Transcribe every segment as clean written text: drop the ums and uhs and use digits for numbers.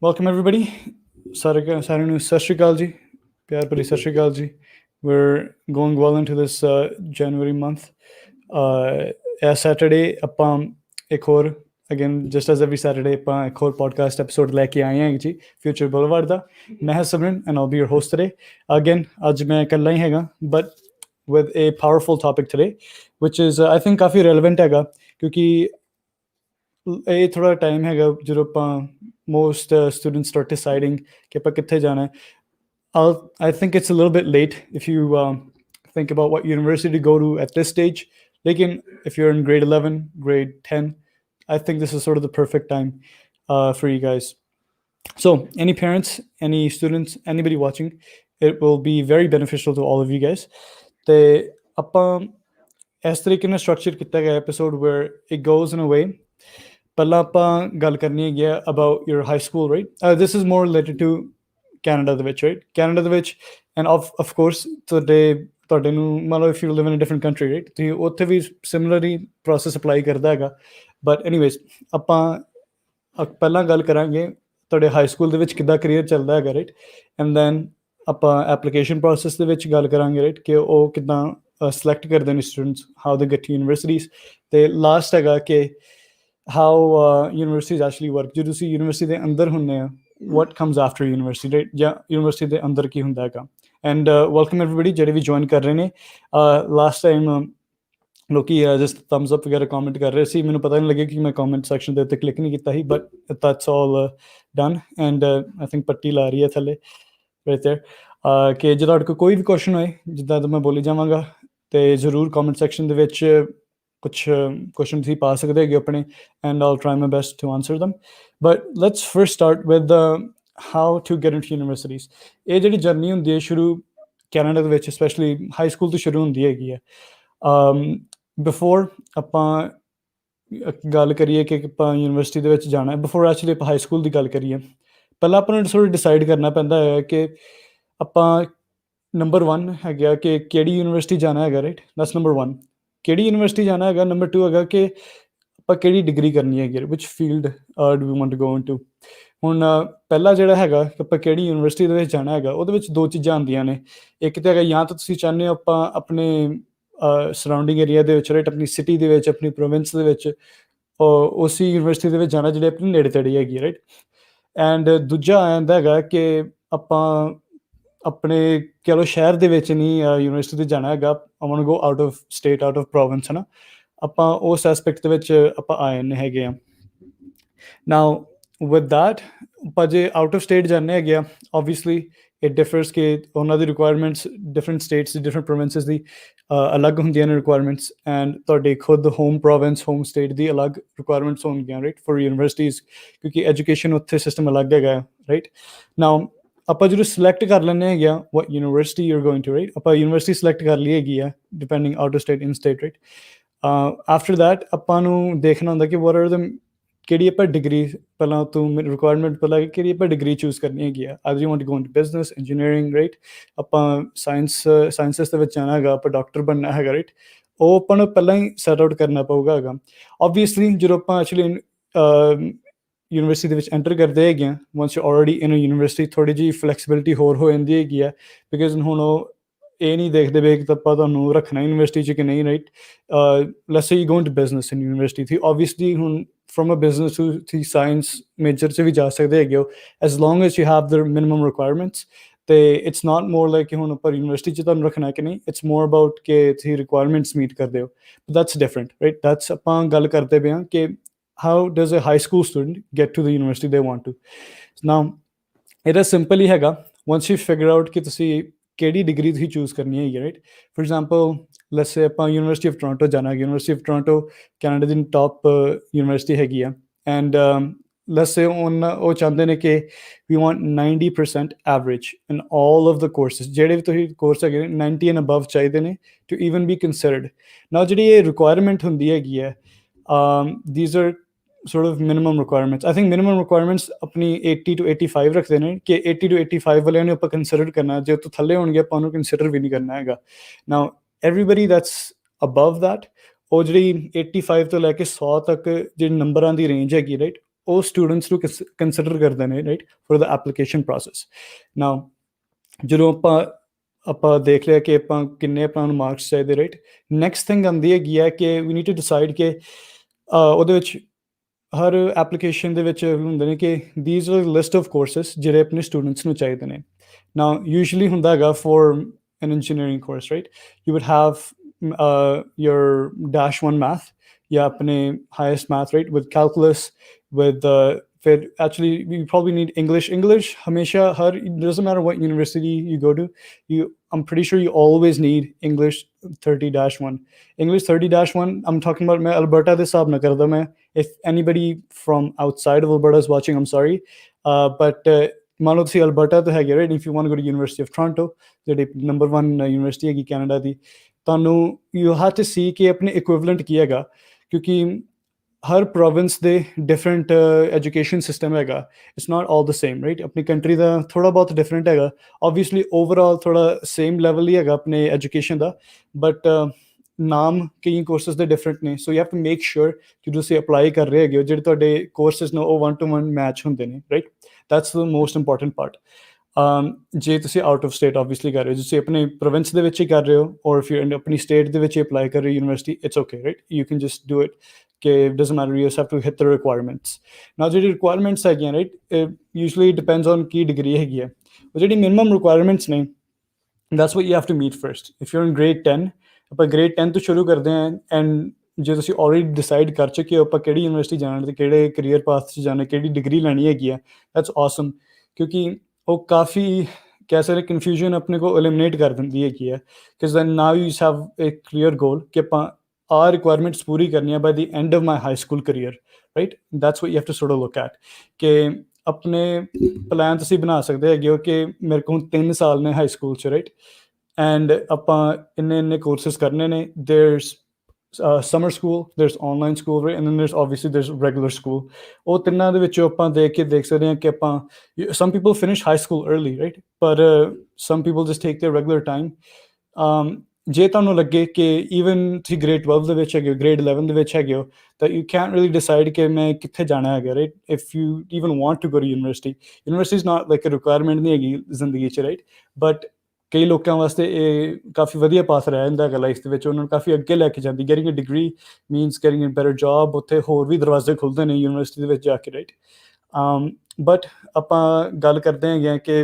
Welcome everybody. ਸਾਰਿਆਂ ਨੂੰ ਸਤਿ ਸ਼੍ਰੀ ਅਕਾਲ ਜੀ ਪਿਆਰ ਭਰੀ ਸਤਿ ਸ਼੍ਰੀ ਅਕਾਲ ਜੀ we're going well into this January month. As Saturday ਆਪਾਂ ਇੱਕ ਹੋਰ again just as every Saturday ਆਪਾਂ ਇੱਕ ਹੋਰ podcast episode ਲੈ ਕੇ ਆਏ ਹਾਂ ਜੀ Future Boulevard ਦਾ ਮੈਂ ਹਾਂ ਸਿਮਰਨ and I'll be your host today. Again ਅੱਜ ਮੈਂ ਇਕੱਲਾ ਹੀ ਹੈਗਾ but with a powerful topic today which is I think coffee relevant ਹੈਗਾ ਕਿਉਂਕਿ ਇਹ ਥੋੜ੍ਹਾ ਟਾਈਮ ਹੈਗਾ ਜਦੋਂ ਆਪਾਂ most students start deciding ਕਿ ਆਪਾਂ ਕਿੱਥੇ ਜਾਣਾ ਹੈ. I think it's a little bit late if you think about what university to go to at this stage. Lekin if you're in grade 11, grade 10, I think this is sort of the perfect time for you guys. So any parents, any students, anybody watching, it will be very beneficial to all of you guys. ਤੇ ਆਪਾਂ ਇਸ ਤਰੀਕੇ ਨਾਲ structure ਕੀਤਾ ਗਿਆ episode where it goes in a way ਪਹਿਲਾਂ ਆਪਾਂ ਗੱਲ ਕਰਨੀ ਹੈਗੀ ਆ about your high school right this is more related to Canada ਦੇ ਵਿੱਚ ਰਾਈਟ ਕੈਨੇਡਾ ਦੇ ਵਿੱਚ ਐਂਡ ਆਫ ਕੋਰਸ ਤੁਹਾਡੇ ਨੂੰ ਮੰਨ ਲਓ if you live in a different country right ਤੁਸੀਂ ਉੱਥੇ ਵੀ ਸਿਮਿਲਰਲੀ ਪ੍ਰੋਸੈਸ ਅਪਲਾਈ ਕਰਦਾ ਹੈਗਾ ਬਟ ਐਨੀਵੇਜ਼ ਆਪਾਂ ਪਹਿਲਾਂ ਗੱਲ ਕਰਾਂਗੇ ਤੁਹਾਡੇ ਹਾਈ ਸਕੂਲ ਦੇ ਵਿੱਚ ਕਿੱਦਾਂ ਕਰੀਅਰ ਚੱਲਦਾ ਹੈਗਾ ਰਾਈਟ ਐਂਡ ਦੈਨ ਆਪਾਂ ਐਪਲੀਕੇਸ਼ਨ ਪ੍ਰੋਸੈਸ ਦੇ ਵਿੱਚ ਗੱਲ ਕਰਾਂਗੇ ਰਾਈਟ ਕਿ ਉਹ ਕਿੱਦਾਂ ਸਿਲੈਕਟ ਕਰਦੇ ਨੇ students how they get to universities ਅਤੇ ਲਾਸਟ ਹੈਗਾ ਕਿ how universities actually work. ਜਦੋਂ ਤੁਸੀਂ ਯੂਨੀਵਰਸਿਟੀ ਦੇ ਅੰਦਰ ਹੁੰਦੇ ਆ what comes after university right ਜਾਂ ਯੂਨੀਵਰਸਿਟੀ ਦੇ ਅੰਦਰ ਕੀ ਹੁੰਦਾ ਹੈਗਾ ਐਂਡ ਵੈਲਕਮ ਐਵਰੀਬਡੀ ਜਿਹੜੇ ਵੀ ਜੁਆਇਨ ਕਰ ਰਹੇ ਨੇ ਲਾਸਟ ਟਾਈਮ ਲੋਕੀ ਜਸਟ ਥੰਬਸ ਅਪ ਵਗੈਰਾ ਕਮੈਂਟ ਕਰ ਰਹੇ ਸੀ ਮੈਨੂੰ ਪਤਾ ਨਹੀਂ ਲੱਗਿਆ ਕਿ ਮੈਂ ਕਮੈਂਟ ਸੈਕਸ਼ਨ ਦੇ ਉੱਤੇ ਕਲਿੱਕ ਨਹੀਂ ਕੀਤਾ ਸੀ but that's all done and I think ਪੱਟੀ ਲਾ ਰਹੀ ਹੈ ਥੱਲੇ ਰਾਈਟ ਦੇਅਰ ਕਿ ਜੇ ਤੁਹਾਡੇ ਕੋਲ ਕੋਈ ਵੀ ਕੁਐਸਚਨ ਹੋਏ ਜਿੱਦਾਂ ਤਾਂ ਮੈਂ ਬੋਲੀ ਜਾਵਾਂਗਾ ਅਤੇ ਜ਼ਰੂਰ ਕਮੈਂਟ ਸੈਕਸ਼ਨ ਦੇ ਵਿੱਚ ਕੁਛ ਕੁਐਸਚਨ ਤੁਸੀਂ ਪਾ ਸਕਦੇ ਹੈਗੇ ਆਪਣੇ and all try my best to answer them but let's first start with how to get into universities ਇਹ ਜਿਹੜੀ ਜਰਨੀ ਹੁੰਦੀ ਹੈ ਸ਼ੁਰੂ ਕੈਨੇਡਾ ਦੇ ਵਿੱਚ ਸਪੈਸ਼ਲੀ ਹਾਈ ਸਕੂਲ ਤੋਂ ਸ਼ੁਰੂ ਹੁੰਦੀ ਹੈਗੀ ਹੈ ਬਿਫੋਰ ਆਪਾਂ ਗੱਲ ਕਰੀਏ ਕਿ ਆਪਾਂ ਯੂਨੀਵਰਸਿਟੀ ਦੇ ਵਿੱਚ ਜਾਣਾ ਬਿਫੋਰ ਐਕਚੁਅਲੀ ਆਪਾਂ ਹਾਈ ਸਕੂਲ ਦੀ ਗੱਲ ਕਰੀਏ ਪਹਿਲਾਂ ਆਪਾਂ ਨੂੰ ਥੋੜ੍ਹਾ ਡਿਸਾਈਡ ਕਰਨਾ ਪੈਂਦਾ ਹੈ ਕਿ ਆਪਾਂ ਨੰਬਰ 1 ਹੈਗਾ ਕਿ ਕਿਹੜੀ ਯੂਨੀਵਰਸਿਟੀ ਜਾਣਾ ਹੈਗਾ ਰਾਈਟ ਦੈਟਸ ਨੰਬਰ 1 ਕਿਹੜੀ ਯੂਨੀਵਰਸਿਟੀ ਜਾਣਾ ਹੈਗਾ ਨੰਬਰ 2 ਹੈਗਾ ਕਿ ਆਪਾਂ ਕਿਹੜੀ ਡਿਗਰੀ ਕਰਨੀ ਹੈਗੀ ਵਿਚ field do we want to go into ਹੁਣ ਪਹਿਲਾ ਜਿਹੜਾ ਹੈਗਾ ਕਿ ਆਪਾਂ ਕਿਹੜੀ ਯੂਨੀਵਰਸਿਟੀ ਦੇ ਵਿੱਚ ਜਾਣਾ ਹੈਗਾ ਉਹਦੇ ਵਿੱਚ ਦੋ ਚੀਜ਼ਾਂ ਆਉਂਦੀਆਂ ਨੇ ਇੱਕ ਤਾਂ ਹੈਗਾ ਜਾਂ ਤਾਂ ਤੁਸੀਂ ਚਾਹੁੰਦੇ ਹੋ ਆਪਾਂ ਆਪਣੇ ਸਰਾਊਂਡਿੰਗ ਏਰੀਆ ਦੇ ਵਿੱਚ ਰਾਈਟ ਆਪਣੀ ਸਿਟੀ ਦੇ ਵਿੱਚ ਆਪਣੀ ਪ੍ਰੋਵਿੰਸ ਦੇ ਵਿੱਚ ਉਸੀ ਯੂਨੀਵਰਸਿਟੀ ਦੇ ਵਿੱਚ ਜਾਣਾ ਜਿਹੜੀ ਆਪਣੀ ਨੇੜੇ ਤੇੜੇ ਹੈਗੀ ਰਾਈਟ ਐਂਡ ਦੂਜਾ ਆ ਜਾਂਦਾ ਹੈਗਾ ਕਿ ਆਪਾਂ ਆਪਣੇ ਕਹਿ ਲਓ ਸ਼ਹਿਰ ਦੇ ਵਿੱਚ ਨਹੀਂ ਯੂਨੀਵਰਸਿਟੀ 'ਤੇ ਜਾਣਾ ਹੈਗਾ I want to go out of state out of province ਹੈ ਨਾ ਆਪਾਂ ਉਸ ਐਸਪੈਕਟ ਦੇ ਵਿੱਚ ਆਪਾਂ ਆ ਜਾਂਦੇ ਹੈਗੇ ਆ ਨਾਓ ਵਿਦ ਦੈਟ ਆਪਾਂ ਜੇ ਆਊਟ ਆਫ ਸਟੇਟ ਜਾਂਦੇ ਹੈਗੇ ਆ ਓਬਵੀਅਸਲੀ ਇਟ ਡਿਫਰਸ ਕਿ ਉਹਨਾਂ ਦੀ ਰਿਕੁਆਇਰਮੈਂਟਸ ਡਿਫਰੈਂਟ ਸਟੇਟਸ ਦੀ ਡਿਫਰੈਂਟ ਪ੍ਰੋਵਿੰਸਿਸ ਦੀ ਅਲੱਗ ਹੁੰਦੀਆਂ ਨੇ ਰਿਕੁਆਇਰਮੈਂਟਸ ਐਂਡ ਤੁਹਾਡੇ ਖੁਦ ਹੋਮ ਪ੍ਰੋਵਿੰਸ ਹੋਮ ਸਟੇਟ ਦੀ ਅਲੱਗ ਰਿਕੁਆਇਰਮੈਂਟਸ ਹੋਣਗੀਆਂ ਰਾਈਟ ਫॉर ਯੂਨੀਵਰਸਿਟੀਜ਼ ਕਿਉਂਕਿ ਐਜੂਕੇਸ਼ਨ ਉੱਥੇ ਸਿਸਟਮ ਅਲੱਗ ਹੈਗਾ ਰਾਈਟ ਨਾਓ ਆਪਾਂ ਜਦੋਂ ਸਿਲੈਕਟ ਕਰ ਲੈਂਦੇ ਹੈਗੇ ਆ what university you are going to right ਆਪਾਂ ਯੂਨੀਵਰਸਿਟੀ ਸਿਲੈਕਟ ਕਰ ਲਈ ਹੈਗੀ ਆ depending out of state in state right after that ਆਪਾਂ ਨੂੰ ਦੇਖਣਾ ਹੁੰਦਾ ਕਿ ਵਟ ਆਰ ਦ ਕਿਹੜੀ ਆਪਾਂ ਡਿਗਰੀ ਪਹਿਲਾਂ ਤੋਂ ਰਿਕੁਆਇਰਮੈਂਟ ਪਹਿਲਾਂ ਕਿਹੜੀ ਆਪਾਂ ਡਿਗਰੀ ਚੂਜ਼ ਕਰਨੀ ਹੈਗੀ ਆ either you want to go into business engineering right ਆਪਾਂ ਸਾਇੰਸਿਸ ਦੇ ਵਿੱਚ ਜਾਣਾ ਹੈਗਾ ਆਪਾਂ ਡਾਕਟਰ ਬਣਨਾ ਹੈਗਾ ਰਾਈਟ ਉਹ ਆਪਾਂ ਨੂੰ ਪਹਿਲਾਂ ਹੀ ਸੈਟ ਆਊਟ ਕਰਨਾ ਪਊਗਾ ਹੈਗਾ ਓਬਵੀਅਸਲੀ ਜਦੋਂ ਆਪਾਂ ਐਕਚੁਅਲੀ ਯੂਨੀਵਰਸਿਟੀ ਦੇ ਵਿੱਚ ਐਂਟਰ ਕਰਦੇ ਹੈਗੇ ਆ once you already in a university ਥੋੜ੍ਹੀ ਜਿਹੀ ਫਲੈਕਸੀਬਿਲਿਟੀ ਹੋਰ ਹੋ ਜਾਂਦੀ ਹੈਗੀ ਆ ਬਿਕਾਜ਼ ਹੁਣ ਉਹ ਇਹ ਨਹੀਂ ਦੇਖਦੇ ਵੇ ਕਿ ਆਪਾਂ ਤੁਹਾਨੂੰ ਰੱਖਣਾ ਯੂਨੀਵਰਸਿਟੀ 'ਚ ਕਿ ਨਹੀਂ right let's say you go into business in university ਥੀ ਓਬਵੀਅਸਲੀ ਹੁਣ ਫਰੋਮ ਅ ਬਿਜ਼ਨਸ ਟੂ ਥੀ ਸਾਇੰਸ ਮੇਜਰ 'ਚ ਵੀ ਜਾ ਸਕਦੇ ਹੈਗੇ ਹੋ as long as you have ਦਰ ਮਿਨੀਮਮ ਰਿਕੁਆਇਰਮੈਂਟਸ ਅਤੇ ਇਟਸ ਨਾਟ ਮੋਰ ਲਾਈਕ ਕਿ ਹੁਣ ਆਪਾਂ ਯੂਨੀਵਰਸਿਟੀ 'ਚ ਤੁਹਾਨੂੰ ਰੱਖਣਾ ਕਿ ਨਹੀਂ ਇਟਸ ਮੋਰ ਅਬਾਊਟ ਕਿ ਤੁਸੀਂ ਰਿਕੁਆਇਰਮੈਂਟਸ ਮੀਟ ਕਰਦੇ ਹੋ ਦੈਟਸ ਡਿਫਰੈਂਟ ਰਾਈਟ ਦੈਟਸ ਆਪਾਂ ਗੱਲ ਕਰਦੇ ਪਏ ਹਾਂ ਕਿ how does a high school student get to the university they want to now it is simple ਹੀ ਹੈਗਾ once you figure out ਕਿ ਤੁਸੀਂ ਕਿਹੜੀ ਡਿਗਰੀ ਤੁਸੀਂ ਚੂਜ਼ ਕਰਨੀ ਹੈਗੀ right for example let's say ਆਪਾਂ ਯੂਨੀਵਰਸਿਟੀ ਆਫ ਟੋਰਾਂਟੋ ਜਾਣਾ university of Toronto Canada ਦੀ ਟੌਪ ਯੂਨੀਵਰਸਿਟੀ ਹੈਗੀ ਆ ਐਂਡ ਲੈਟਸ ਸੇ ਉਹ ਚਾਹੁੰਦੇ ਨੇ ਕਿ we want 90% average in all of the courses ਜਿਹੜੇ ਵੀ ਤੁਸੀਂ ਕੋਰਸ ਹੈਗੇ ਨੇ 90 ਐਂਡ ਅਬਵ ਚਾਹੀਦੇ ਨੇ ਟੂ ਈਵਨ ਬੀ ਕੰਸੀਡਰਡ ਨਾਓ ਜਿਹੜੀ ਇਹ ਰਿਕੁਆਇਰਮੈਂਟ ਹੁੰਦੀ ਹੈਗੀ ਹੈ these are sort of minimum requirements. I think minimum requirements ਆਪਣੀ 80 to 85 ਰੱਖਦੇ ਨੇ ਕਿ 80 to 85 ਵਾਲਿਆਂ ਨੂੰ ਆਪਾਂ ਕੰਸੀਡਰ ਕਰਨਾ ਜੇ ਤੋਂ ਥੱਲੇ ਹੋਣਗੇ ਆਪਾਂ ਉਹਨੂੰ ਕੰਸੀਡਰ ਵੀ ਨਹੀਂ ਕਰਨਾ ਹੈਗਾ ਨਾਓ everybody that's above that ਉਹ ਜਿਹੜੀ 85 ਤੋਂ ਲੈ ਕੇ 100 ਤੱਕ ਜਿਹੜੀ ਨੰਬਰਾਂ ਦੀ ਰੇਂਜ ਹੈਗੀ ਰਾਈਟ ਉਹ ਸਟੂਡੈਂਟਸ ਨੂੰ ਕੰਸੀਡਰ ਕਰਦੇ ਨੇ, right, for the application process. Now ਜਦੋਂ ਆਪਾਂ ਦੇਖ ਲਿਆ ਕਿ ਆਪਾਂ ਕਿੰਨੇ ਆਪਾਂ ਨੂੰ ਮਾਰਕਸ ਚਾਹੀਦੇ, ਰਾਈਟ, ਨੈਕਸਟ ਥਿੰਗ ਆਉਂਦੀ ਹੈਗੀ ਹੈ ਕਿ ਵੀ ਨੀਡ ਟੂ ਡਿਸਾਈਡ ਕਿ ਉਹਦੇ ਵਿੱਚ ਹਰ ਐਪਲੀਕੇਸ਼ਨ ਦੇ ਵਿੱਚ ਹੁੰਦੇ ਨੇ ਕਿ these are list of courses ਜਿਹੜੇ ਆਪਣੇ ਸਟੂਡੈਂਟਸ ਨੂੰ ਚਾਹੀਦੇ ਨੇ। ਨਾਓ ਯੂਜੂਅਲੀ ਹੁੰਦਾ ਹੈਗਾ for an engineering course, right, you would have your -1 math या अपने highest math, right, with calculus, with फिर actually we probably need English हमेशा हर, it doesn't matter what university you go to, I'm pretty sure you always need English 30-1। English 30-1 I'm talking about, मैं Alberta ਦੇ ਹਿਸਾਬ ਨਾਲ ਕਰਦਾ ਮੈਂ, if anybody from outside of Alberta is watching, I'm sorry, but ਮੰਨ ਲਓ ਤੁਸੀਂ Alberta ਤੋਂ ਹੈਗੇ, right, if you want to go to university of Toronto, ਜਿਹੜੀ ਨੰਬਰ 1 ਯੂਨੀਵਰਸਿਟੀ ਹੈਗੀ ਕੈਨੇਡਾ ਦੀ, ਤੁਹਾਨੂੰ ਯੂ ਹੈਵ ਟੂ ਸੀ ਕਿ ਆਪਣੇ ਇਕੁਇਵਲੈਂਟ ਕੀ ਹੈਗਾ, ਕਿਉਂਕਿ ਹਰ ਪ੍ਰੋਵਿੰਸ ਦੇ ਡਿਫਰੈਂਟ ਐਜੂਕੇਸ਼ਨ ਸਿਸਟਮ ਹੈਗਾ, it's not all the same, right. ਆਪਣੀ ਕੰਟਰੀ ਦਾ ਥੋੜ੍ਹਾ ਬਹੁਤ ਡਿਫਰੈਂਟ ਹੈਗਾ, ਓਬਵੀਅਸਲੀ ਓਵਰਆਲ ਥੋੜ੍ਹਾ ਸੇਮ ਲੈਵਲ ਹੀ ਹੈਗਾ ਆਪਣੇ ਐਜੂਕੇਸ਼ਨ ਦਾ, ਬਟ ਨਾਮ ਕਈ ਕੋਰਸਿਸ ਦੇ ਡਿਫਰੈਂਟ ਨੇ। So you have to make sure ਕਿ ਤੁਸੀਂ ਅਪਲਾਈ ਕਰ ਰਹੇ ਹੈਗੇ ਹੋ ਜਿਹੜੇ ਤੁਹਾਡੇ ਕੋਰਸਿਸ ਨੇ ਉਹ 1-to-1 ਮੈਚ ਹੁੰਦੇ ਨੇ, right, that's the most important part। ਜੇ ਤੁਸੀਂ ਆਊਟ ਆਫ ਸਟੇਟ ਓਬਵੀਅਸਲੀ ਕਰ ਰਹੇ ਹੋ, ਤੁਸੀਂ ਆਪਣੇ ਪ੍ਰੋਵਿੰਸ ਦੇ ਵਿੱਚ ਹੀ ਕਰ ਰਹੇ ਹੋ, ਔਰ if you're ਆਪਣੀ ਸਟੇਟ ਦੇ ਵਿੱਚ ਹੀ ਅਪਲਾਈ ਕਰ ਰਹੇ ਹੋ university, it's okay, right, you can just do it, ਕਿ doesn't matter, you have to hit the requirements. ਨਾਲ ਜਿਹੜੀ ਰਿਕੁਆਇਰਮੈਂਟਸ ਹੈਗੀਆਂ, ਰਾਈਟ, ਯੂਜੂਅਲੀ ਡਿਪੈਂਡਸ ਔਨ ਕੀ ਡਿਗਰੀ ਹੈਗੀ ਹੈ, ਉਹ ਜਿਹੜੀ ਮਿਨੀਮਮ ਰਿਕੁਆਇਰਮੈਂਟਸ ਨੇ, that's what you have to meet first। if you're in grade 10, ਆਪਾਂ grade 10 ਤੋਂ ਸ਼ੁਰੂ ਕਰਦੇ ਹਾਂ, ਐਂਡ ਜੇ ਤੁਸੀਂ ਆਲਰੇਡੀ ਡਿਸਾਈਡ ਕਰ ਚੁੱਕੇ ਹੋ ਆਪਾਂ ਕਿਹੜੀ ਯੂਨੀਵਰਸਿਟੀ ਜਾਣਾ ਅਤੇ ਕਿਹੜੇ ਕਰੀਅਰ ਪਾਥ 'ਚ ਜਾਣਾ, ਕਿਹੜੀ ਡਿਗਰੀ ਲੈਣੀ ਹੈਗੀ ਆ, ਦੈਟਸ ਆਸਮ, ਕਿਉਂਕਿ ਉਹ ਕਾਫੀ ਕਹਿ ਸਕਦੇ ਕਨਫਿਊਜ਼ਨ ਆਪਣੇ ਕੋਲ ਐਲੀਮੀਨੇਟ ਕਰ ਦਿੰਦੀ ਹੈਗੀ ਹੈ, because then now you have a clear goal ਕਿ ਆਪਾਂ ਆਹ ਰਿਕੁਆਇਰਮੈਂਟਸ ਪੂਰੀ ਕਰਨੀਆਂ by the end of my high school career, right, that's what you have to sort of look at, ਕਿ ਆਪਣੇ ਪਲਾਨ ਤੁਸੀਂ ਬਣਾ ਸਕਦੇ ਹੈਗੇ ਹੋ ਕਿ ਮੇਰੇ ਕੋਲ 3 ਸਾਲ ਨੇ ਹਾਈ ਸਕੂਲ 'ਚ, ਰਾਈਟ, ਐਂਡ ਆਪਾਂ ਇੰਨੇ ਕੋਰਸਿਸ ਕਰਨੇ ਨੇ, ਦੇਅਰਸ summer school, there's online school, right, and then there's regular school। ਉਹ ਤਿੰਨਾਂ ਦੇ ਵਿੱਚੋਂ ਆਪਾਂ ਦੇਖ ਸਕਦੇ ਹਾਂ ਕਿ ਆਪਾਂ, some people finish high school early, right, but some people just take their regular time। ਜੇ ਤੁਹਾਨੂੰ ਲੱਗੇ ਕਿ ਈਵਨ ਤੁਸੀਂ grade 12 ਦੇ ਵਿੱਚ ਹੈਗੇ ਹੋ, grade 11 ਦੇ ਵਿੱਚ ਹੈਗੇ ਹੋ, ਤਾਂ you can't really decide ਕਿ ਮੈਂ ਕਿੱਥੇ ਜਾਣਾ ਹੈਗਾ, right, if you even want to go to university is not like a requirement ਨਹੀਂ ਹੈਗੀ ਜ਼ਿੰਦਗੀ 'ਚ, right, but ਕਈ ਲੋਕਾਂ ਵਾਸਤੇ ਇਹ ਕਾਫੀ ਵਧੀਆ ਪਾਥ ਰਹਿ ਜਾਂਦਾ ਹੈਗਾ ਲਾਈਫ ਦੇ ਵਿੱਚ, ਉਹਨਾਂ ਨੂੰ ਕਾਫੀ ਅੱਗੇ ਲੈ ਕੇ ਜਾਂਦੀ। Getting a degree means getting a better job, ਉੱਥੇ ਹੋਰ ਵੀ ਦਰਵਾਜ਼ੇ ਖੁੱਲ੍ਹਦੇ ਨੇ ਯੂਨੀਵਰਸਿਟੀ ਦੇ ਵਿੱਚ ਜਾ ਕੇ, ਰਾਈਟ। ਬਟ ਆਪਾਂ ਗੱਲ ਕਰਦੇ ਹੈਗੇ ਕਿ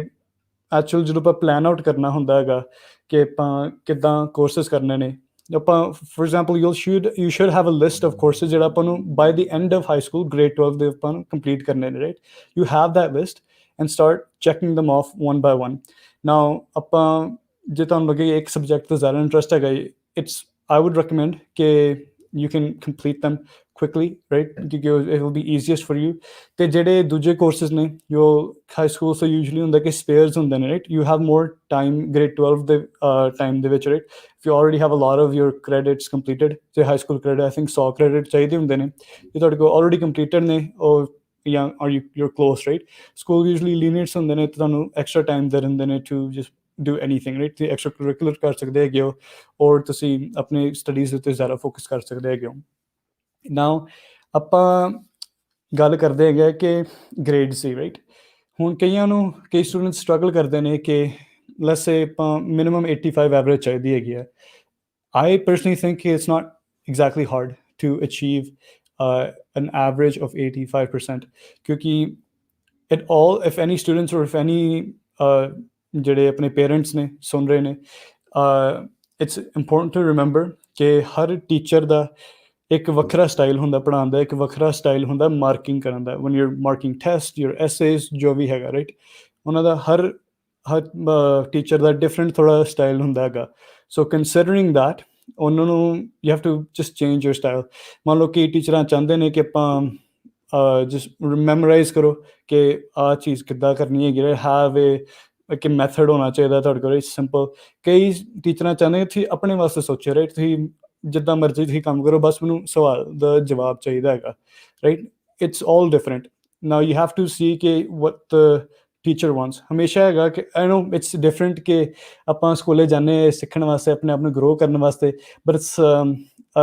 ਐਕਚੁਅਲ ਜਦੋਂ ਆਪਾਂ ਪਲਾਨ ਆਊਟ ਕਰਨਾ ਹੁੰਦਾ ਹੈਗਾ ਕਿ ਆਪਾਂ ਕਿੱਦਾਂ ਕੋਰਸਿਸ ਕਰਨੇ ਨੇ, ਆਪਾਂ for example you should have a list of courses ਜਿਹੜਾ ਆਪਾਂ ਨੂੰ by the end of high school grade 12 ਦੇ ਆਪਾਂ ਨੂੰ ਕੰਪਲੀਟ ਕਰਨੇ ਨੇ, right. You have that list and start checking them off one by one। Now ਆਪਾਂ ਜੇ ਤੁਹਾਨੂੰ ਲੱਗੇ ਇੱਕ ਸਬਜੈਕਟ 'ਤੇ ਜ਼ਿਆਦਾ ਇੰਟਰਸਟ ਹੈਗਾ, ਇਟਸ ਆਈ ਵੁੱਡ ਰਿਕਮੈਂਡ ਕਿ you can complete them quickly, right, ਕਿਉਂਕਿ it will be easiest for you. ਅਤੇ ਜਿਹੜੇ ਦੂਜੇ ਕੋਰਸਿਸ ਨੇ ਜੋ ਹਾਈ ਸਕੂਲ ਤੋਂ ਯੂਜਲੀ ਹੁੰਦਾ ਕਿ ਸਪੇਅਰਸ ਹੁੰਦੇ ਨੇ, right, you have more time grade 12 ਦੇ ਟਾਈਮ ਦੇ ਵਿੱਚ, right, if you already have a lot of your credits completed, ਤੇ high school credit I think 100 credit ਚਾਹੀਦੇ ਹੁੰਦੇ ਨੇ, ਜੇ ਤੁਹਾਡੇ ਕੋਲ ਆਲਰੇਡੀ ਕੰਪਲੀਟਡ ਨੇ ਉਹ, ਜਾਂ are you're close, right. School usually ਲੀਨੀਅਰਸ ਹੁੰਦੇ ਨੇ, ਤੁਹਾਨੂੰ ਐਕਸਟਰਾ ਟਾਈਮ ਦੇ ਦਿੰਦੇ ਨੇ to just do anything, right, ਤੁਸੀਂ ਐਕਸਟਰਾ ਕਰਿਕੂਲਰ ਕਰ ਸਕਦੇ ਹੈਗੇ ਹੋ, ਔਰ ਤੁਸੀਂ ਆਪਣੀ ਸਟੱਡੀਜ਼ ਉੱਤੇ ਜ਼ਿਆਦਾ ਫੋਕਸ ਕਰ ਸਕਦੇ ਹੈਗੇ ਹੋ। ਨਾਓ ਆਪਾਂ ਗੱਲ ਕਰਦੇ ਹੈਗੇ ਕਿ ਗ੍ਰੇਡਸ ਦੀ, ਰਾਈਟ। ਹੁਣ ਕਈ ਸਟੂਡੈਂਟਸ ਸਟਰਗਲ ਕਰਦੇ ਨੇ ਕਿ ਲੈਟਸ ਸੇ ਆਪਾਂ ਮਿਨੀਮਮ 85 ਐਵਰੇਜ ਚਾਹੀਦੀ ਹੈਗੀ ਹੈ। I personally think it's not exactly hard to achieve an average of 85%, ਕਿਉਂਕਿ if any students or if any ਜਿਹੜੇ ਆਪਣੇ ਪੇਰੈਂਟਸ ਨੇ ਸੁਣ ਰਹੇ ਨੇ, ਇਟਸ ਇੰਪੋਰਟੈਂਟ ਟੂ ਰਿਮੈਂਬਰ ਕਿ ਹਰ ਟੀਚਰ ਦਾ ਇੱਕ ਵੱਖਰਾ ਸਟਾਈਲ ਹੁੰਦਾ ਪੜ੍ਹਾਉਣ ਦਾ, ਇੱਕ ਵੱਖਰਾ ਸਟਾਈਲ ਹੁੰਦਾ ਮਾਰਕਿੰਗ ਕਰਨ ਦਾ, when your marking test, your essays, ਜੋ ਵੀ ਹੈਗਾ, ਰਾਈਟ, ਉਹਨਾਂ ਦਾ ਹਰ ਟੀਚਰ ਦਾ ਡਿਫਰੈਂਟ ਥੋੜ੍ਹਾ ਸਟਾਈਲ ਹੁੰਦਾ ਹੈਗਾ। ਸੋ ਕੰਸੀਡਰਿੰਗ ਦੈਟ, ਉਹਨਾਂ ਨੂੰ you have to just change your style. ਮੰਨ ਲਓ ਕਈ ਟੀਚਰਾਂ ਚਾਹੁੰਦੇ ਨੇ ਕਿ ਆਪਾਂ ਜਸਟ ਮੈਮੋਰਾਈਜ਼ ਕਰੋ ਕਿ ਆਹ ਚੀਜ਼ ਕਿੱਦਾਂ ਕਰਨੀ ਹੈਗੀ, ਹੈਵ ਕਿ ਮੈਥਡ ਹੋਣਾ ਚਾਹੀਦਾ ਤੁਹਾਡੇ ਕੋਲ ਸਿੰਪਲ। ਕਈ ਟੀਚਰਾਂ ਚਾਹੁੰਦੇ ਤੁਸੀਂ ਆਪਣੇ ਵਾਸਤੇ ਸੋਚੋ, ਰਾਈਟ, ਤੁਸੀਂ ਜਿੱਦਾਂ ਮਰਜ਼ੀ ਤੁਸੀਂ ਕੰਮ ਕਰੋ, ਬਸ ਮੈਨੂੰ ਸਵਾਲ ਦਾ ਜਵਾਬ ਚਾਹੀਦਾ ਹੈਗਾ, right. It's all different. Now you have to see ਕਿ ਵਟ ਦ ਟੀਚਰ ਵਾਂਟਸ। ਹਮੇਸ਼ਾ ਹੈਗਾ ਕਿ ਆਈ ਨੋ ਇਟਸ ਡਿਫਰੈਂਟ ਕਿ ਆਪਾਂ ਸਕੂਲੇ ਜਾਂਦੇ ਸਿੱਖਣ ਵਾਸਤੇ, ਆਪਣੇ ਆਪ ਨੂੰ ਗਰੋ ਕਰਨ ਵਾਸਤੇ, ਬਟ ਇਟਸ